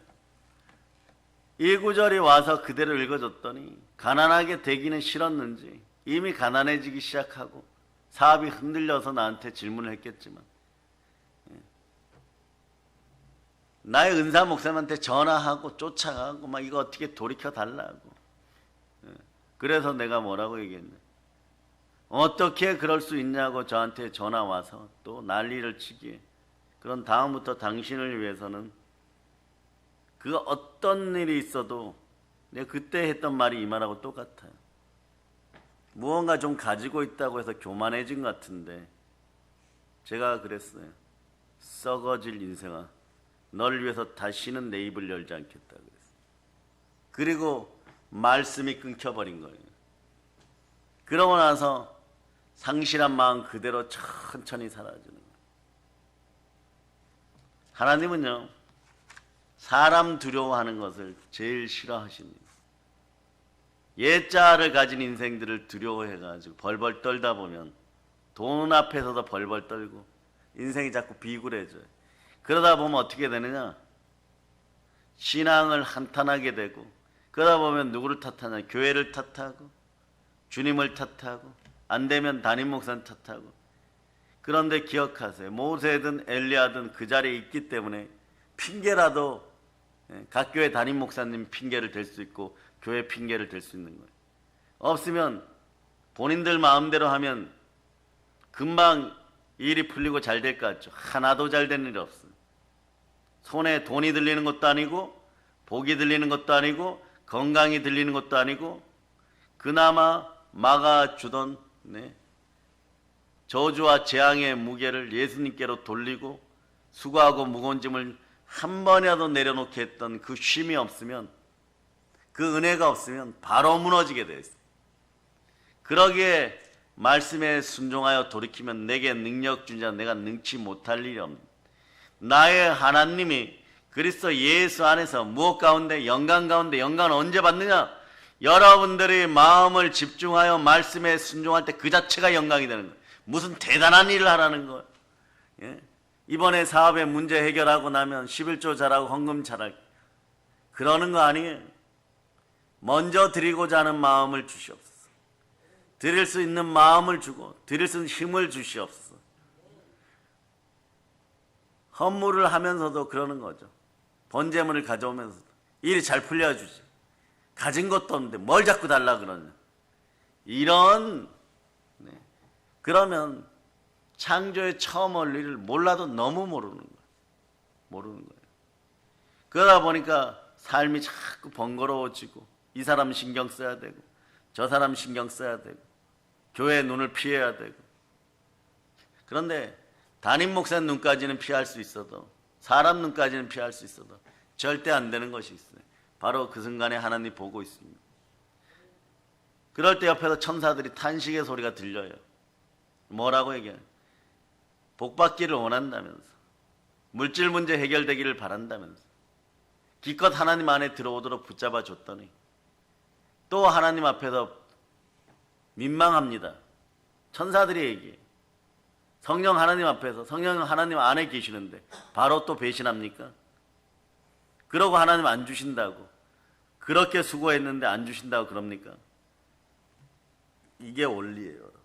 이 구절이 와서 그대로 읽어줬더니 가난하게 되기는 싫었는지 이미 가난해지기 시작하고 사업이 흔들려서 나한테 질문을 했겠지만 나의 은사 목사님한테 전화하고 쫓아가고 막 이거 어떻게 돌이켜 달라고. 그래서 내가 뭐라고 얘기했냐. 어떻게 그럴 수 있냐고 저한테 전화 와서 또 난리를 치기에 그런 다음부터 당신을 위해서는 그 어떤 일이 있어도 내가 그때 했던 말이 이 말하고 똑같아요. 무언가 좀 가지고 있다고 해서 교만해진 것 같은데 제가 그랬어요. 썩어질 인생아 너를 위해서 다시는 내 입을 열지 않겠다 그랬어요. 그리고 말씀이 끊겨버린 거예요. 그러고 나서 상실한 마음 그대로 천천히 사라지는 거예요. 하나님은요 사람 두려워하는 것을 제일 싫어하십니다. 옛자를 가진 인생들을 두려워해가지고 벌벌 떨다 보면 돈 앞에서도 벌벌 떨고 인생이 자꾸 비굴해져요. 그러다 보면 어떻게 되느냐? 신앙을 한탄하게 되고 그러다 보면 누구를 탓하냐? 교회를 탓하고 주님을 탓하고 안 되면 담임 목사를 탓하고. 그런데 기억하세요. 모세든 엘리야든 그 자리에 있기 때문에 핑계라도 각 교회 담임 목사님 핑계를 댈 수 있고 교회 핑계를 댈 수 있는 거예요. 없으면 본인들 마음대로 하면 금방 일이 풀리고 잘 될 것 같죠. 하나도 잘 되는 일이 없어요. 손에 돈이 들리는 것도 아니고 복이 들리는 것도 아니고 건강이 들리는 것도 아니고 그나마 막아주던 저주와 재앙의 무게를 예수님께로 돌리고 수고하고 무거운 짐을 한 번이라도 내려놓게 했던 그 쉼이 없으면 그 은혜가 없으면 바로 무너지게 돼 있어요. 그러기에 말씀에 순종하여 돌이키면 내게 능력 준 자 내가 능치 못할 일이 없는 나의 하나님이 그리스도 예수 안에서 무엇 가운데 영광 가운데 영광을 언제 받느냐? 여러분들이 마음을 집중하여 말씀에 순종할 때 그 자체가 영광이 되는 거예요. 무슨 대단한 일을 하라는 거예요. 예? 이번에 사업에 문제 해결하고 나면 11조 잘하고 헌금 잘할 그러는 거 아니에요. 먼저 드리고자 하는 마음을 주시옵소서. 드릴 수 있는 마음을 주고 드릴 수 있는 힘을 주시옵소서. 헌물을 하면서도 그러는 거죠. 번제물을 가져오면서도 일이 잘 풀려주지. 가진 것도 없는데 뭘 자꾸 달라 그러냐. 이런 그러면 창조의 처음 원리를 몰라도 너무 모르는 거예요. 그러다 보니까 삶이 자꾸 번거로워지고 이 사람 신경 써야 되고 저 사람 신경 써야 되고 교회의 눈을 피해야 되고. 그런데 담임 목사 눈까지는 피할 수 있어도 사람 눈까지는 피할 수 있어도 절대 안 되는 것이 있어요. 바로 그 순간에 하나님 보고 있습니다. 그럴 때 옆에서 천사들이 탄식의 소리가 들려요. 뭐라고 얘기해요? 복받기를 원한다면서, 물질 문제 해결되기를 바란다면서, 기껏 하나님 안에 들어오도록 붙잡아 줬더니 또 하나님 앞에서 민망합니다. 천사들이 얘기해요. 성령 하나님 앞에서, 성령 하나님 안에 계시는데 바로 또 배신합니까? 그러고 하나님 안 주신다고, 그렇게 수고했는데 안 주신다고 그럽니까? 이게 원리예요, 여러분.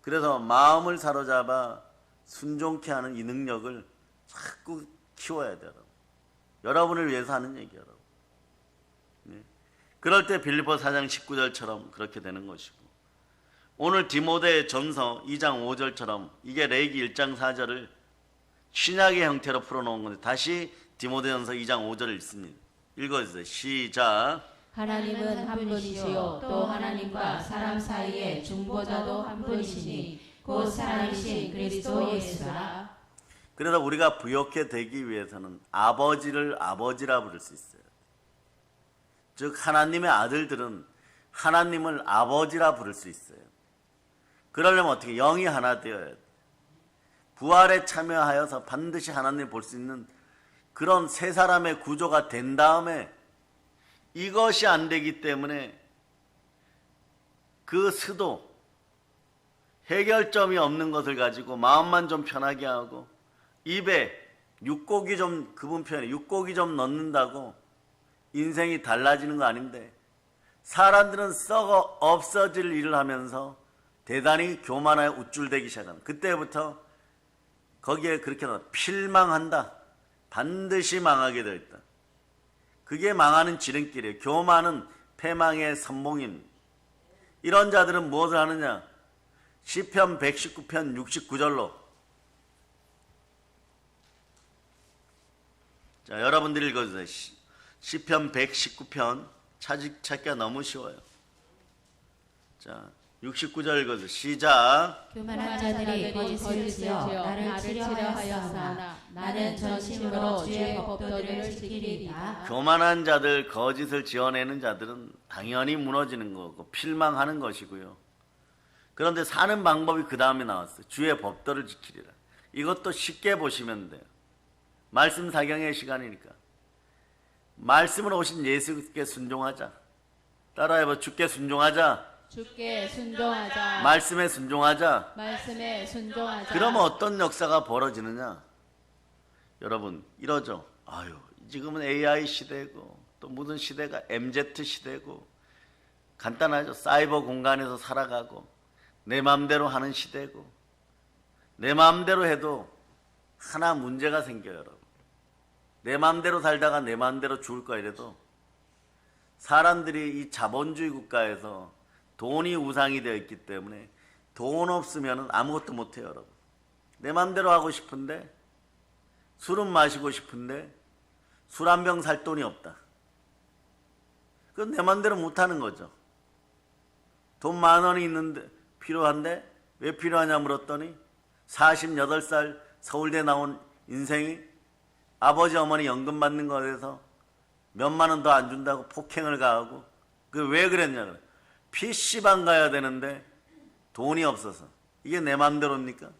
그래서 마음을 사로잡아 순종케 하는 이 능력을 자꾸 키워야 돼요, 여러분. 여러분을 위해서 하는 얘기예요, 여러분. 그럴 때 빌립보 4장 19절처럼 그렇게 되는 것이고, 오늘 디모데 전서 2장 5절처럼 이게 레위기 1장 4절을 신약의 형태로 풀어놓은 건데, 다시 디모데 전서 2장 5절을 읽습니다. 읽어주세요. 시작. 하나님은 한 분이시요 또 하나님과 사람 사이의 중보자도 한 분이시니 곧 사람이신 그리스도 예수라. 그래서 우리가 부욕해 되기 위해서는 아버지를 아버지라 부를 수 있어요. 즉 하나님의 아들들은 하나님을 아버지라 부를 수 있어요. 그러려면 어떻게? 영이 하나 되어야 돼. 부활에 참여하여서 반드시 하나님을 볼 수 있는 그런 세 사람의 구조가 된 다음에, 이것이 안 되기 때문에 그 스도, 해결점이 없는 것을 가지고 마음만 좀 편하게 하고 입에 육고기 좀, 그분 표현에 육고기 좀 넣는다고 인생이 달라지는 거 아닌데, 사람들은 썩어 없어질 일을 하면서 대단히 교만하여 우쭐대기 시작합니다. 그때부터 거기에 그렇게 나와, 필망한다. 반드시 망하게 되어 있다. 그게 망하는 지름길이에요. 교만은 패망의 선봉입니다. 이런 자들은 무엇을 하느냐? 시편 119편 69절로, 자, 여러분들이 읽어주세요. 시편 119편 찾기가 너무 쉬워요. 자, 69절 읽어주세요. 시작. 교만한 자들이 거짓을 지어 나를 치려하였으나 나는 전심으로 주의 법도를 지키리이다. 교만한 자들, 거짓을 지어내는 자들은 당연히 무너지는 거고 필망하는 것이고요. 그런데 사는 방법이 그 다음에 나왔어요. 주의 법도를 지키리라. 이것도 쉽게 보시면 돼요. 말씀 사경의 시간이니까. 말씀으로 오신 예수께 순종하자. 따라해봐. 주께 순종하자. 주께 순종하자. 말씀에 순종하자. 말씀에 순종하자. 그러면 어떤 역사가 벌어지느냐? 여러분, 이러죠. 아유, 지금은 AI 시대고 또 무슨 시대가 MZ 시대고, 간단하죠. 사이버 공간에서 살아가고 내 마음대로 하는 시대고, 내 마음대로 해도 하나 문제가 생겨요, 여러분. 내 마음대로 살다가 내 마음대로 죽을 거야 이래도, 사람들이 이 자본주의 국가에서 돈이 우상이 되어 있기 때문에 돈 없으면 아무것도 못해요, 여러분. 내 마음대로 하고 싶은데, 술은 마시고 싶은데 술 한 병 살 돈이 없다. 그건 내 마음대로 못하는 거죠. 돈 10,000원이 있는데, 필요한데 왜 필요하냐 물었더니 48살 서울대 나온 인생이 아버지 어머니 연금 받는 거에서 몇만 원 더 안 준다고 폭행을 가하고, 그 왜 그랬냐? PC방 가야 되는데 돈이 없어서. 이게 내 마음대로입니까?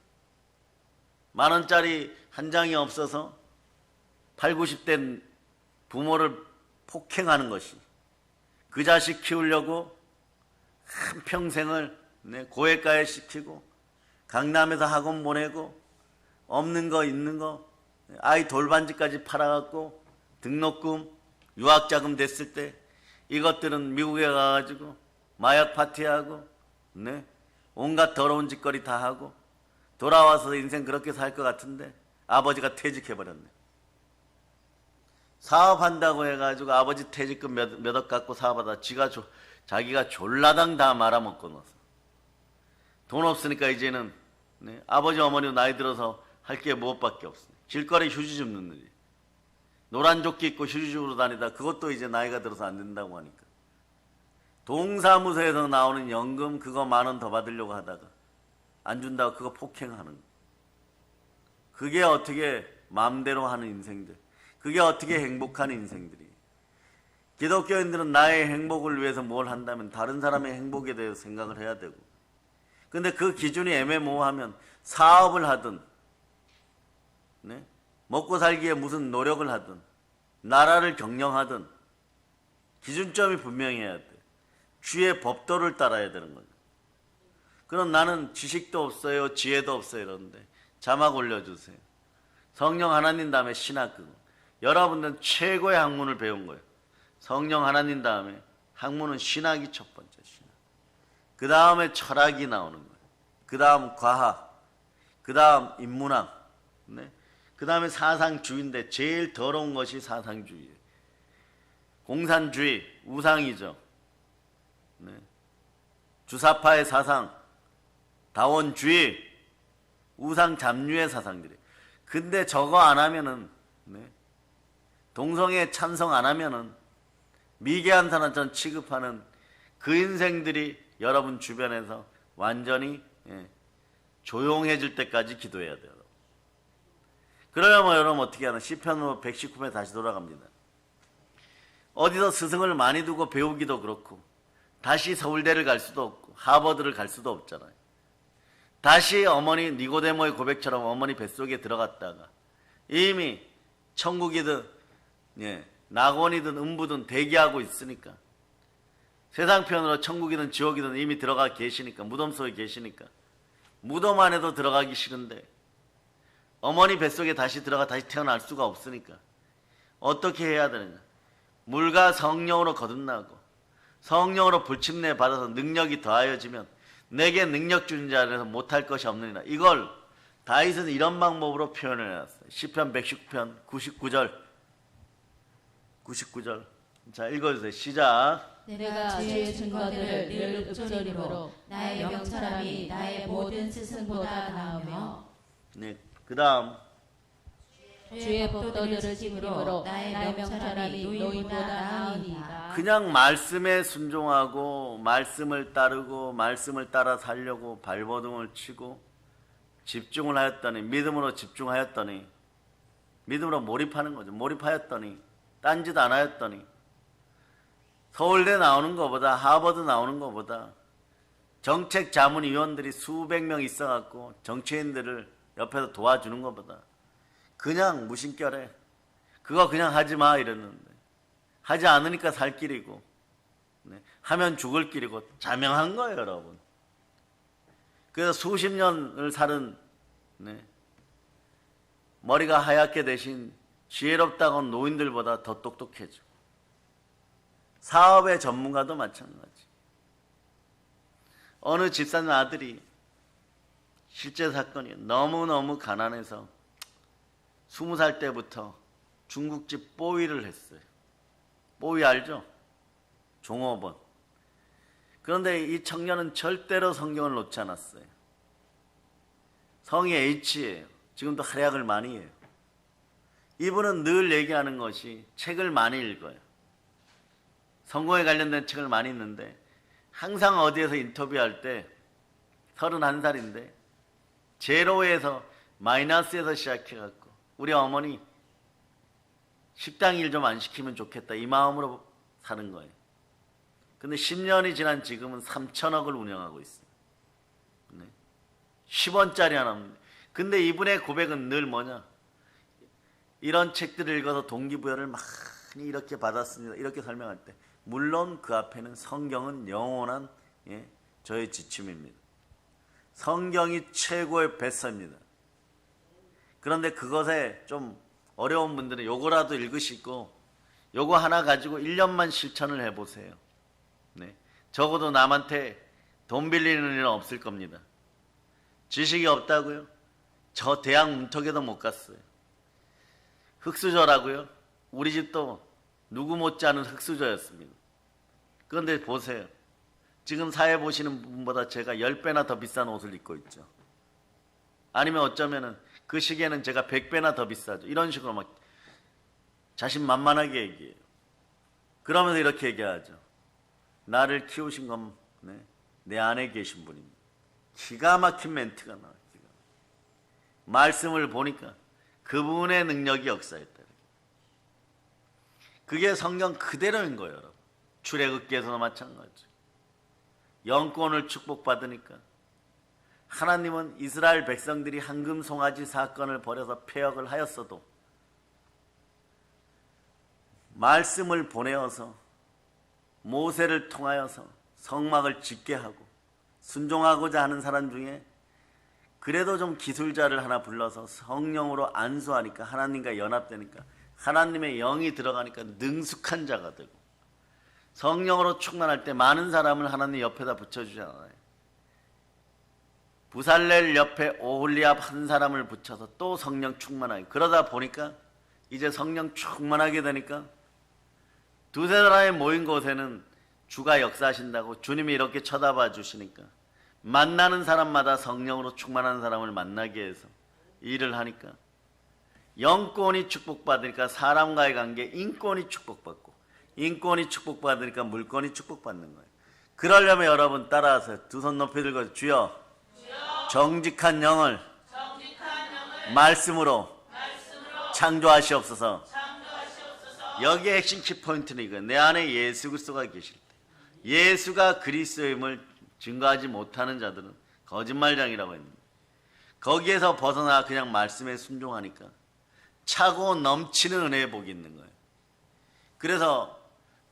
10,000원짜리 한 장이 없어서 8, 90대 부모를 폭행하는 것이, 그 자식 키우려고 한평생을 고액가에 시키고 강남에서 학원 보내고 없는 거 있는 거 아이 돌반지까지 팔아갖고 등록금 유학자금 됐을 때 이것들은 미국에 가가지고 마약 파티하고 네? 온갖 더러운 짓거리 다 하고 돌아와서 인생 그렇게 살 것 같은데 아버지가 퇴직해버렸네. 사업한다고 해가지고 아버지 퇴직금 몇억 갖고 사업하다 자기가 졸라당 다 말아먹고 넣었어. 돈 없으니까 이제는 네? 아버지 어머니 나이 들어서 할 게 무엇밖에 없어. 길거리 휴지 줍는 일이. 노란 조끼 입고 휴지 주우러 다니다 그것도 이제 나이가 들어서 안 된다고 하니까. 동사무소에서 나오는 연금 그거 10,000원 더 받으려고 하다가 안 준다고 그거 폭행하는 거. 그게 어떻게 마음대로 하는 인생들. 그게 어떻게 행복한 인생들이. 기독교인들은 나의 행복을 위해서 뭘 한다면 다른 사람의 행복에 대해서 생각을 해야 되고. 근데 그 기준이 애매모호하면 사업을 하든 네? 먹고 살기에 무슨 노력을 하든 나라를 경영하든 기준점이 분명해야 돼. 주의 법도를 따라야 되는 거죠. 그럼 나는 지식도 없어요, 지혜도 없어요 이러는데 자막 올려주세요. 성령 하나님 다음에 신학 그거. 여러분들은 최고의 학문을 배운 거예요. 성령 하나님 다음에 학문은 신학이 첫 번째 신학. 그 다음에 철학이 나오는 거예요. 그 다음 과학, 그 다음 인문학, 네? 그 다음에 사상주의인데 제일 더러운 것이 사상주의예요. 공산주의, 우상이죠. 네. 주사파의 사상, 다원주의, 우상 잡류의 사상들이. 근데 저거 안 하면은 네. 동성애 찬성 안 하면은 미개한 사람처럼 취급하는 그 인생들이 여러분 주변에서 완전히 조용해질 때까지 기도해야 돼요. 그러면 여러분 어떻게 하나? 시편 119편에 다시 돌아갑니다. 어디서 스승을 많이 두고 배우기도 그렇고 다시 서울대를 갈 수도 없고 하버드를 갈 수도 없잖아요. 다시 어머니 니고데모의 고백처럼 어머니 뱃속에 들어갔다가 이미 천국이든 낙원이든 음부든 대기하고 있으니까 세상 편으로 천국이든 지옥이든 이미 들어가 계시니까 무덤 속에 계시니까 무덤 안에도 들어가기 싫은데 어머니 뱃속에 다시 들어가 다시 태어날 수가 없으니까 어떻게 해야 되느냐. 물과 성령으로 거듭나고 성령으로 불침례 받아서 능력이 더하여지면 내게 능력 주는 자라서 못할 것이 없느니라. 이걸 다윗은 이런 방법으로 표현을 해놨어요. 시편 119편 99절. 자 읽어주세요. 시작. 내가 주의 증거들을 늘 읊조림으로 나의 명철함이 나의 모든 스승보다 나으며 네, 그 다음 주의 법도들을 지킴으로 나의 명철함이 노인보다 나으니이다. 그냥 말씀에 순종하고 말씀을 따르고 말씀을 따라 살려고 발버둥을 치고 집중을 하였더니 믿음으로 집중하였더니 믿음으로 몰입하는 거죠. 몰입하였더니 딴짓 안 하였더니 서울대 나오는 것보다 하버드 나오는 것보다 정책 자문위원들이 수백 명 있어갖고 정치인들을 옆에서 도와주는 것보다 그냥 무심결에 그거 그냥 하지 마 이랬는데 하지 않으니까 살 길이고 하면 죽을 길이고 자명한 거예요 여러분. 그래서 수십 년을 사는 머리가 하얗게 되신 지혜롭다고 하는 노인들보다 더 똑똑해져. 사업의 전문가도 마찬가지. 어느 집사님 아들이 실제 사건이 너무너무 가난해서 20살 때부터 중국집 뽀위를 했어요. 뽀위 알죠? 종업원. 그런데 이 청년은 절대로 성경을 놓지 않았어요. 성이 H예요. 지금도 활약을 많이 해요. 이분은 늘 얘기하는 것이 책을 많이 읽어요. 성공에 관련된 책을 많이 읽는데 항상 어디에서 인터뷰할 때 31살인데 제로에서 마이너스에서 시작해갖고 우리 어머니 식당 일 좀 안 시키면 좋겠다 이 마음으로 사는 거예요. 근데 10년이 지난 지금은 3천억을 운영하고 있어요. 10원짜리 하나 없는데. 근데 이분의 고백은 늘 뭐냐? 이런 책들을 읽어서 동기부여를 많이 이렇게 받았습니다. 이렇게 설명할 때 물론 그 앞에는 성경은 영원한 저의 지침입니다. 성경이 최고의 베스트입니다. 그런데 그것에 좀 어려운 분들은 요거라도 읽으시고 요거 하나 가지고 1년만 실천을 해보세요. 네. 적어도 남한테 돈 빌리는 일은 없을 겁니다. 지식이 없다고요? 저 대학 문턱에도 못 갔어요. 흙수저라고요? 우리 집도 누구 못지않은 흙수저였습니다. 그런데 보세요. 지금 사회 보시는 분보다 제가 10배나 더 비싼 옷을 입고 있죠. 아니면 어쩌면은 그 시기에는 제가 100배나 더 비싸죠. 이런 식으로 막 자신만만하게 얘기해요. 그러면서 이렇게 얘기하죠. 나를 키우신 건 내 안에 계신 분입니다. 기가 막힌 멘트가 나와요. 말씀을 보니까 그분의 능력이 역사했다. 그게 성경 그대로인 거예요, 여러분. 출애굽기에서도 마찬가지. 영권을 축복받으니까 하나님은 이스라엘 백성들이 황금 송아지 사건을 벌여서 폐역을 하였어도 말씀을 보내어서 모세를 통하여서 성막을 짓게 하고 순종하고자 하는 사람 중에 그래도 좀 기술자를 하나 불러서 성령으로 안수하니까 하나님과 연합되니까 하나님의 영이 들어가니까 능숙한 자가 되고 성령으로 충만할 때 많은 사람을 하나님 옆에다 붙여주잖아요. 부살렐 옆에 오홀리압 한 사람을 붙여서 또 성령 충만하게 그러다 보니까 이제 성령 충만하게 되니까 두세 사람이 모인 곳에는 주가 역사하신다고 주님이 이렇게 쳐다봐 주시니까 만나는 사람마다 성령으로 충만한 사람을 만나게 해서 일을 하니까 영권이 축복받으니까 사람과의 관계 인권이 축복받고 인권이 축복받으니까 물권이 축복받는 거예요. 그러려면 여러분 따라하세요. 두 손 높이 들고 주여 정직한 영을 말씀으로 창조하시옵소서. 여기에 핵심 키포인트는 이거예요. 내 안에 예수 그리스도가 계실 때 예수가 그리스도임을 증거하지 못하는 자들은 거짓말장이라고 했습니다. 거기에서 벗어나 그냥 말씀에 순종하니까 차고 넘치는 은혜의 복이 있는 거예요. 그래서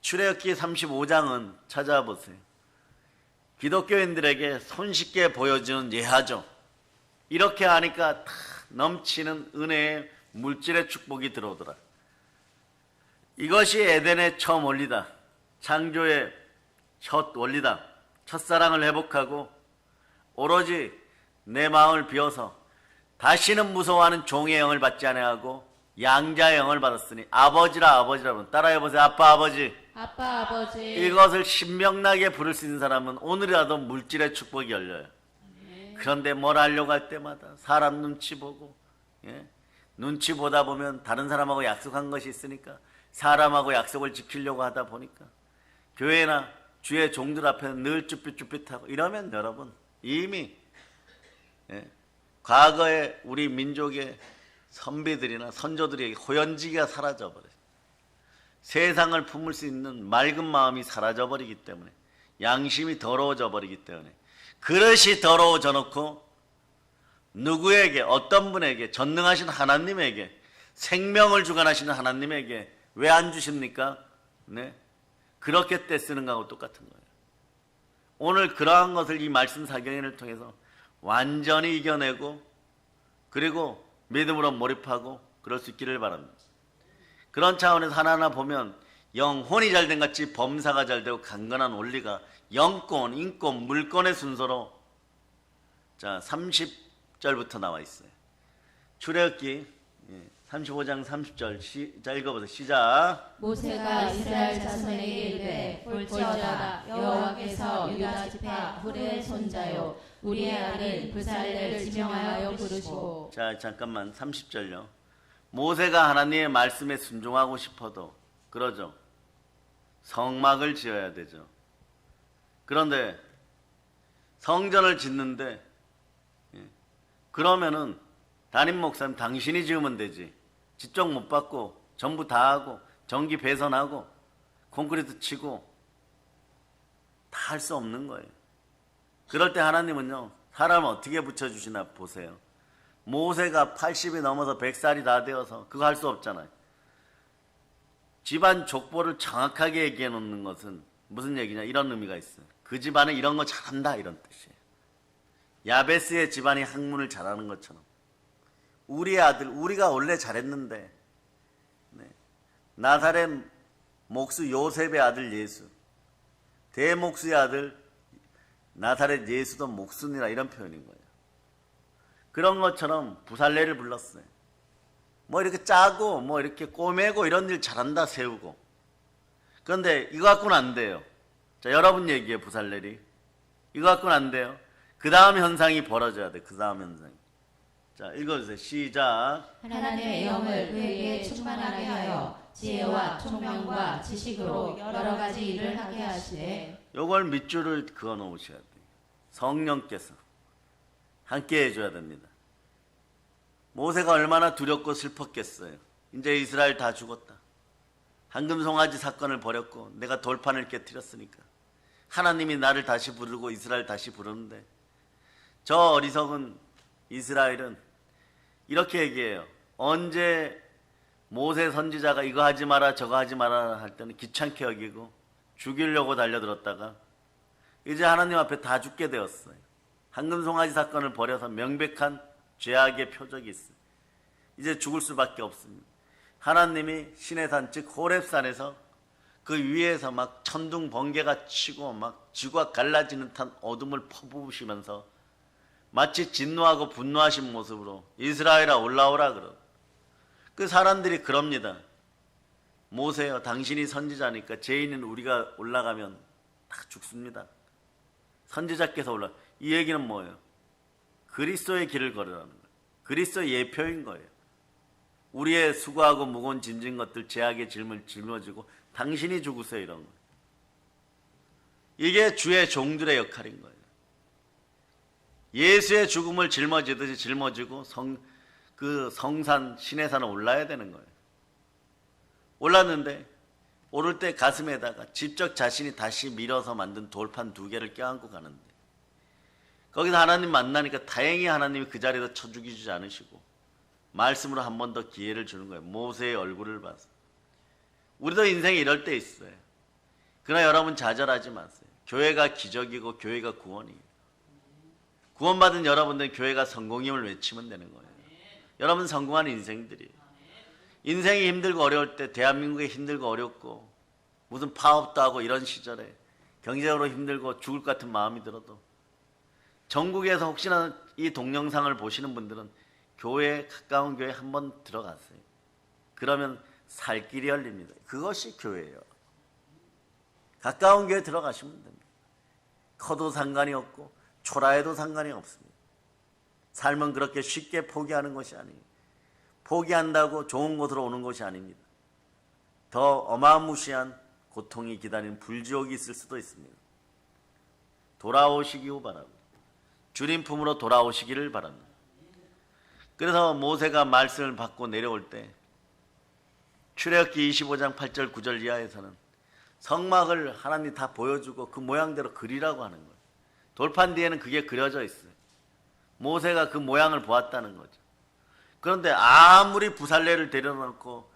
출애굽기 35장은 찾아보세요. 기독교인들에게 손쉽게 보여주는 예하죠. 이렇게 하니까 다 넘치는 은혜의 물질의 축복이 들어오더라. 이것이 에덴의 처음 원리다. 창조의 첫 원리다. 첫사랑을 회복하고 오로지 내 마음을 비워서 다시는 무서워하는 종의 영을 받지 아니하고 양자의 영을 받았으니 아버지라 부르 따라해보세요. 아빠 아버지. 아빠 아버지. 이것을 신명나게 부를 수 있는 사람은 오늘이라도 물질의 축복이 열려요. 그런데 뭘 하려고 할 때마다 사람 눈치 보고 눈치 보다 보면 다른 사람하고 약속한 것이 있으니까 사람하고 약속을 지키려고 하다 보니까 교회나 주의 종들 앞에는 늘 쭈삣쭈삣하고 이러면 여러분 이미 과거에 우리 민족의 선비들이나 선조들에게 호연지기가 사라져버려요. 세상을 품을 수 있는 맑은 마음이 사라져버리기 때문에 양심이 더러워져 버리기 때문에 그릇이 더러워져 놓고 누구에게 어떤 분에게 전능하신 하나님에게 생명을 주관하시는 하나님에게 왜 안 주십니까? 네. 그렇게 떼쓰는 거하고 똑같은 거예요. 오늘 그러한 것을 이 말씀 사경인을 통해서 완전히 이겨내고 그리고 믿음으로 몰입하고 그럴 수 있기를 바랍니다. 그런 차원에서 하나하나 보면 영혼이 잘된 같이 범사가 잘되고 강건한 원리가 영권, 인권, 물권의 순서로 자 30절부터 나와 있어요. 출애굽기 35장 30절 자 읽어보세요. 시작. 모세가 이스라엘 자손에게 이르되 볼지어다 여호와께서 유다 지파 후레의 손자요 우리의 아들 부살렐을 지명하여 부르시고. 자 잠깐만 30절요. 모세가 하나님의 말씀에 순종하고 싶어도 그러죠. 성막을 지어야 되죠. 그런데 성전을 짓는데 그러면은 담임 목사님 당신이 지으면 되지. 집중 못 받고 전부 다 하고 전기 배선하고 콘크리트 치고 다 할 수 없는 거예요. 그럴 때 하나님은요 사람을 어떻게 붙여주시나 보세요. 모세가 80이 넘어서 100살이 다 되어서 그거 할 수 없잖아요. 집안 족보를 정확하게 얘기해 놓는 것은 무슨 얘기냐 이런 의미가 있어요. 그 집안은 이런 거 잘한다 이런 뜻이에요. 야베스의 집안이 학문을 잘하는 것처럼 우리의 아들, 우리가 원래 잘했는데, 네. 나사렛 목수 요셉의 아들 예수, 대목수의 아들 나사렛 예수도 목수니라, 이런 표현인 거예요. 그런 것처럼 부살레를 불렀어요. 뭐 이렇게 짜고 뭐 이렇게 꼬매고 이런 일 잘한다, 세우고. 그런데 이거 갖고는 안 돼요. 자, 여러분 얘기해. 부살렐이 이거 갖고는 안 돼요. 그 다음 현상이 벌어져야 돼. 그 다음 현상이. 자, 읽어주세요. 시작. 하나님의 영을 그에게 충만하게 하여 지혜와 총명과 지식으로 여러 가지 일을 하게 하시되. 요걸 밑줄을 그어 놓으셔야 돼요. 성령께서 함께 해줘야 됩니다. 모세가 얼마나 두렵고 슬펐겠어요. 이제 이스라엘 다 죽었다. 황금송아지 사건을 벌였고 내가 돌판을 깨뜨렸으니까 하나님이 나를 다시 부르고 이스라엘 다시 부르는데, 저 어리석은 이스라엘은 이렇게 얘기해요. 언제 모세 선지자가 이거 하지 마라 저거 하지 마라 할 때는 귀찮게 여기고 죽이려고 달려들었다가 이제 하나님 앞에 다 죽게 되었어요. 황금송아지 사건을 벌여서 명백한 죄악의 표적이 있어요. 이제 죽을 수밖에 없습니다. 하나님이 시내산 즉 호렙산에서 그 위에서 막 천둥 번개가 치고 막 지구가 갈라지는 듯한 어둠을 퍼부으시면서 마치 진노하고 분노하신 모습으로 이스라엘아 올라오라 그러. 그 사람들이 그럽니다. 모세여, 당신이 선지자니까 죄인은 우리가 올라가면 다 죽습니다. 선지자께서 올라. 이 얘기는 뭐예요? 그리스도의 길을 걸으라는 거예요. 그리스도의 예표인 거예요. 우리의 수고하고 무거운 짐진 것들 죄악의 짐을 짊어지고 당신이 죽으세요, 이런 거예요. 이게 주의 종들의 역할인 거예요. 예수의 죽음을 짊어지듯이 짊어지고 그 성산 시내산에 올라야 되는 거예요. 올랐는데 오를 때 가슴에다가 직접 자신이 다시 밀어서 만든 돌판 2개를 껴안고 가는데, 거기서 하나님 만나니까 다행히 하나님이 그 자리에서 쳐 죽이지 않으시고 말씀으로 한 번 더 기회를 주는 거예요. 모세의 얼굴을 봐서. 우리도 인생에 이럴 때 있어요. 그러나 여러분 좌절하지 마세요. 교회가 기적이고 교회가 구원이에요. 구원받은 여러분들은 교회가 성공임을 외치면 되는 거예요. 여러분 성공하는 인생들이에요. 인생이 힘들고 어려울 때, 대한민국이 힘들고 어렵고 무슨 파업도 하고 이런 시절에 경제적으로 힘들고 죽을 것 같은 마음이 들어도 전국에서 혹시나 이 동영상을 보시는 분들은 교회에, 가까운 교회에 한번 들어갔어요. 그러면 살 길이 열립니다. 그것이 교회예요. 가까운 교회에 들어가시면 됩니다. 커도 상관이 없고 초라해도 상관이 없습니다. 삶은 그렇게 쉽게 포기하는 것이 아니에요. 포기한다고 좋은 곳으로 오는 것이 아닙니다. 더 어마무시한 고통이 기다리는 불지옥이 있을 수도 있습니다. 돌아오시기 바랍니다. 주님 품으로 돌아오시기를 바랍니다. 그래서 모세가 말씀을 받고 내려올 때 출애굽기 25장 8절 9절 이하에서는 성막을 하나님 다 보여주고 그 모양대로 그리라고 하는 거예요. 돌판 뒤에는 그게 그려져 있어요. 모세가 그 모양을 보았다는 거죠. 그런데 아무리 부살레를 데려놓고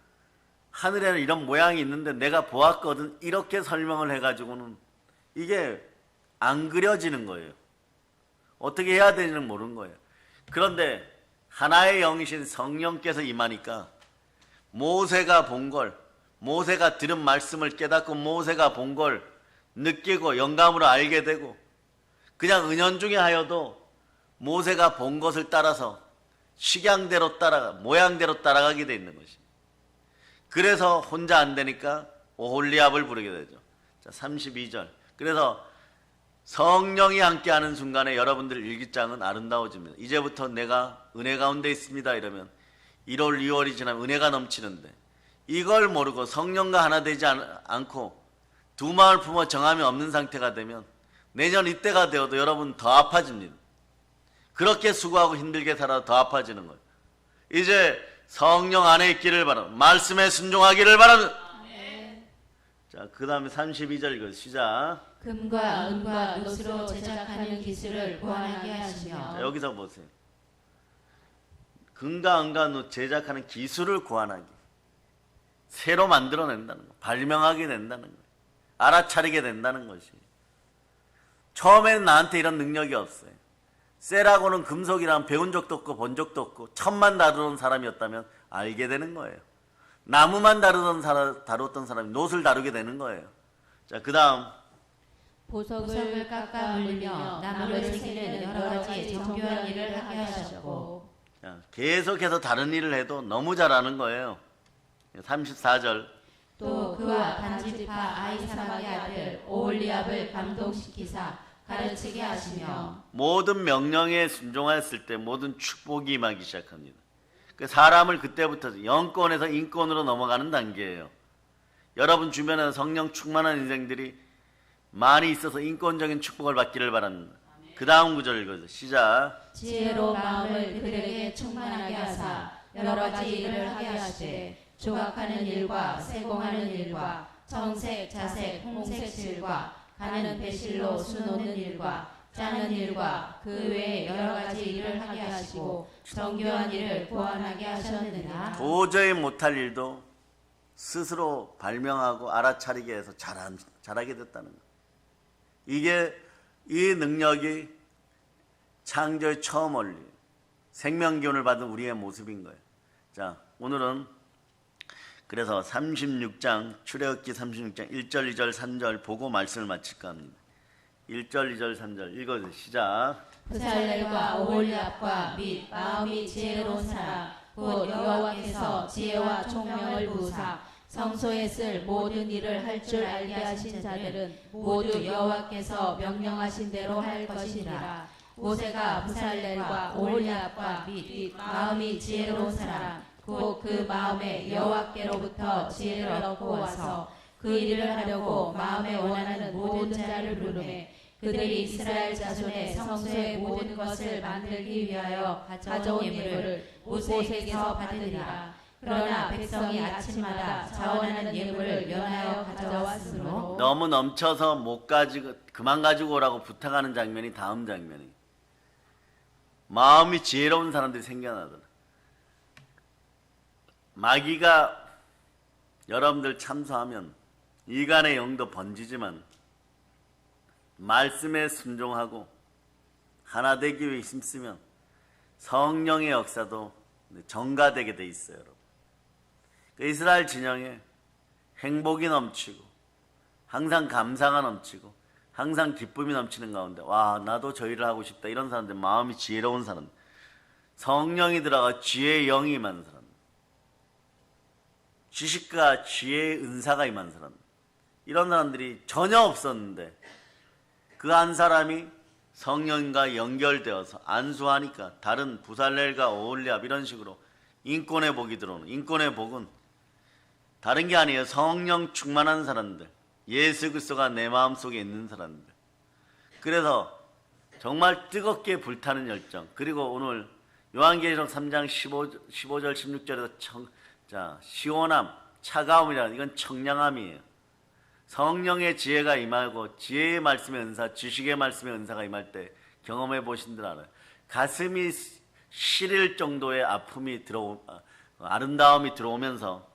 하늘에는 이런 모양이 있는데 내가 보았거든, 이렇게 설명을 해가지고는 이게 안 그려지는 거예요. 어떻게 해야 되는지는 모르는 거예요. 그런데 하나의 영이신 성령께서 임하니까 모세가 본 걸, 모세가 들은 말씀을 깨닫고 모세가 본 걸 느끼고 영감으로 알게 되고, 그냥 은연중에 하여도 모세가 본 것을 따라서 식양대로 모양대로 따라가게 돼 있는 것이. 그래서 혼자 안 되니까 오홀리압을 부르게 되죠. 자, 32절. 그래서 성령이 함께하는 순간에 여러분들 일기장은 아름다워집니다. 이제부터 내가 은혜 가운데 있습니다 이러면 1월 2월이 지나면 은혜가 넘치는데, 이걸 모르고 성령과 하나 되지 않고 두 마음을 품어 정함이 없는 상태가 되면 내년 이때가 되어도 여러분 더 아파집니다. 그렇게 수고하고 힘들게 살아도 더 아파지는 거예요. 이제 성령 안에 있기를 바랍니다. 말씀에 순종하기를 바랍니다. 자, 그 다음에 32절 이거 시작. 금과 은과 놋으로 제작하는 기술을 보완하게 하시며. 자, 여기서 보세요. 금과 은과 놋 제작하는 기술을 구하나기, 새로 만들어낸다는 거, 발명하게 된다는 거, 알아차리게 된다는 것이. 처음에는 나한테 이런 능력이 없어요. 쇠라고는 금속이란 배운 적도 없고 본 적도 없고 천만 다루던 사람이었다면 알게 되는 거예요. 나무만 다루었던 사람이 놋을 다루게 되는 거예요. 자, 그 다음 보석을 깎아 물리며 나무를 새기는 여러 가지 정교한 일을 하게 하셨고 계속해서 다른 일을 해도 너무 잘하는 거예요. 34절 또 그와 단지파 아히사막의 아들 오홀리압을 감동시키사 가르치게 하시며 모든 명령에 순종하였을 때 모든 축복이 임하기 시작합니다. 그 사람을 그때부터 영권에서 인권으로 넘어가는 단계예요. 여러분 주변에 성령 충만한 인생들이 많이 있어서 인권적인 축복을 받기를 바랍니다. 그 다음 구절 읽어주세요. 시작. 지혜로 마음을 그들에게 충만하게 하사 여러 가지 일을 하게 하시되 조각하는 일과 세공하는 일과 정색, 자색, 홍색실과 가는 배실로 수 놓는 일과 짜는 일과 그 외에 여러 가지 일을 하게 하시고 정교한 일을 보완하게 하셨느니라. 도저히 못할 일도 스스로 발명하고 알아차리게 해서 잘하게 됐다는 거. 이게 이 능력이 창조의 처음 원리, 생명기운을 받은 우리의 모습인 거예요. 자, 오늘은 그래서 36장 출애굽기 36장 1절 2절 3절 보고 말씀을 마칠까 합니다. 1절 2절 3절 읽어주세요. 시작. 부살렐과 오홀리압과 및 마음이 지혜로운 사람 곧 여호와께서 지혜와 총명을 부으사 성소에 쓸 모든 일을 할 줄 알게 하신 자들은 모두 여호와께서 명령하신 대로 할 것이니라. 모세가 부살렐과 오홀리압과 및 마음이 지혜로운 사람 곧 그 마음에 여호와께로부터 지혜를 얻고 와서 그 일을 하려고 마음에 원하는 모든 자를 부르매 그들이 이스라엘 자손의 성소의 모든 것을 만들기 위하여 가져온 예물을 모세에게서 받으리라. 그러나 백성이 아침마다 자원하는 예물을 연하여 가져왔으므로 너무 넘쳐서 못 가지고 그만 가지고 오라고 부탁하는 장면이 다음 장면이. 마음이 지혜로운 사람들이 생겨나더라. 마귀가 여러분들 참소하면 이간의 영도 번지지만 말씀에 순종하고 하나 되기 위해 힘쓰면 성령의 역사도 전가되게 돼 있어요. 여러분. 이스라엘 진영에 행복이 넘치고 항상 감사가 넘치고 항상 기쁨이 넘치는 가운데 와 나도 저 일을 하고 싶다 이런 사람들, 마음이 지혜로운 사람, 성령이 들어가 지혜의 영이 임하는 사람, 지식과 지혜의 은사가 임한 사람, 이런 사람들이 전혀 없었는데 그 한 사람이 성령과 연결되어서 안수하니까 다른 부살렐과 오홀리압 이런 식으로 인권의 복이 들어오는, 인권의 복은 다른 게 아니에요. 성령 충만한 사람들, 예수 그리스도가 내 마음속에 있는 사람들. 그래서 정말 뜨겁게 불타는 열정. 그리고 오늘 요한계시록 3장 15절 16절에서 시원함, 차가움이라는 이건 청량함이에요. 성령의 지혜가 임하고 지혜의 말씀의 은사, 지식의 말씀의 은사가 임할 때 경험해 보신들 알아요. 가슴이 시릴 정도의 아픔이 아름다움이 들어오면서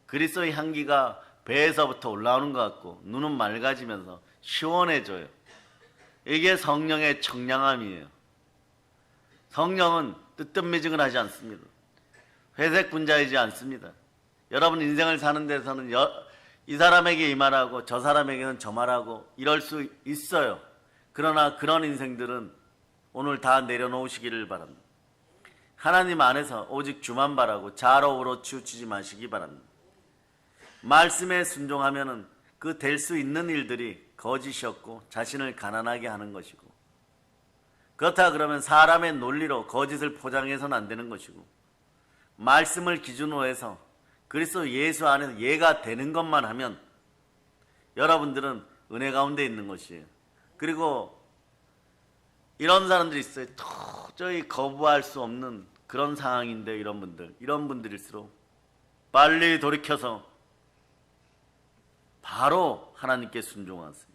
그리스도의 향기가 배에서부터 올라오는 것 같고 눈은 맑아지면서 시원해져요. 이게 성령의 청량함이에요. 성령은 뜨뜻미지근하지 않습니다. 회색 분자이지 않습니다. 여러분 인생을 사는 데서는 이 사람에게 이 말하고 저 사람에게는 저 말하고 이럴 수 있어요. 그러나 그런 인생들은 오늘 다 내려놓으시기를 바랍니다. 하나님 안에서 오직 주만 바라고 자로우로 치우치지 마시기 바랍니다. 말씀에 순종하면은 그 될 수 있는 일들이 거짓이었고 자신을 가난하게 하는 것이고, 그렇다 그러면 사람의 논리로 거짓을 포장해서는 안 되는 것이고, 말씀을 기준으로 해서 그리스도 예수 안에서 예가 되는 것만 하면 여러분들은 은혜 가운데 있는 것이에요. 그리고 이런 사람들이 있어요. 도저히 거부할 수 없는 그런 상황인데 이런 분들일수록 빨리 돌이켜서 바로 하나님께 순종하세요.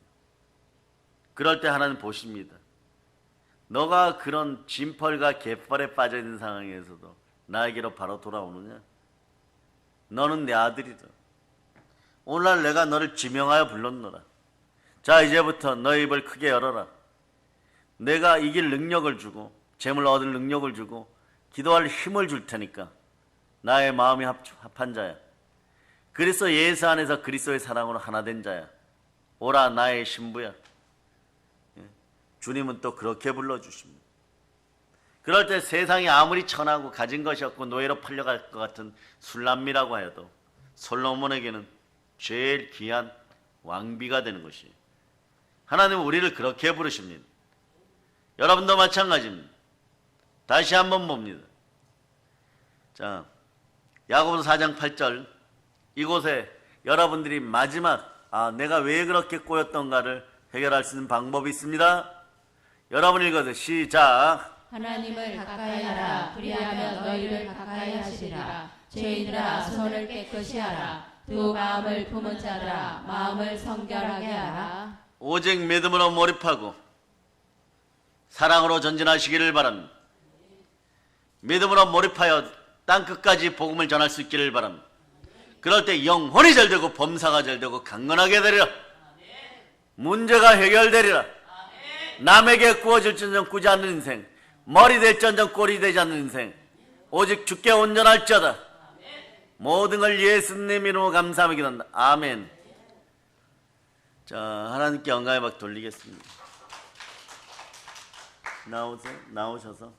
그럴 때 하나님 보십니다. 너가 그런 진펄과 갯벌에 빠져있는 상황에서도 나에게로 바로 돌아오느냐? 너는 내 아들이다. 오늘날 내가 너를 지명하여 불렀노라. 자, 이제부터 너의 입을 크게 열어라. 내가 이길 능력을 주고 재물 얻을 능력을 주고 기도할 힘을 줄 테니까 나의 마음이 합한 자야. 그리스도 예수 안에서 그리스도의 사랑으로 하나 된 자야. 오라 나의 신부야. 주님은 또 그렇게 불러주십니다. 그럴 때 세상이 아무리 천하고 가진 것이 없고 노예로 팔려갈 것 같은 술람미라고 하여도 솔로몬에게는 제일 귀한 왕비가 되는 것이에요. 하나님은 우리를 그렇게 부르십니다. 여러분도 마찬가지입니다. 다시 한번 봅니다. 자, 야고보서 4장 8절 이곳에 여러분들이 마지막 내가 왜 그렇게 꼬였던가를 해결할 수 있는 방법이 있습니다. 여러분 읽어서 시작. 하나님을 가까이 하라. 그리하면 너희를 가까이 하시리라. 죄인들아 손을 깨끗이 하라. 두 마음을 품은 자들아 마음을 성결하게 하라. 오직 믿음으로 몰입하고 사랑으로 전진하시기를 바랍니다. 믿음으로 몰입하여 땅끝까지 복음을 전할 수 있기를 바랍니다. 그럴 때 영혼이 잘 되고 범사가 잘 되고 강건하게 되리라. 문제가 해결되리라. 남에게 구워질전정 꾸지 않는 인생, 머리 될전정 꼴이 되지 않는 인생, 오직 주께 온전할지어다. 모든 걸 예수님 이름으로 감사하며 기도한다. 아멘. 자, 하나님께 영광의 박 돌리겠습니다. 나오셔서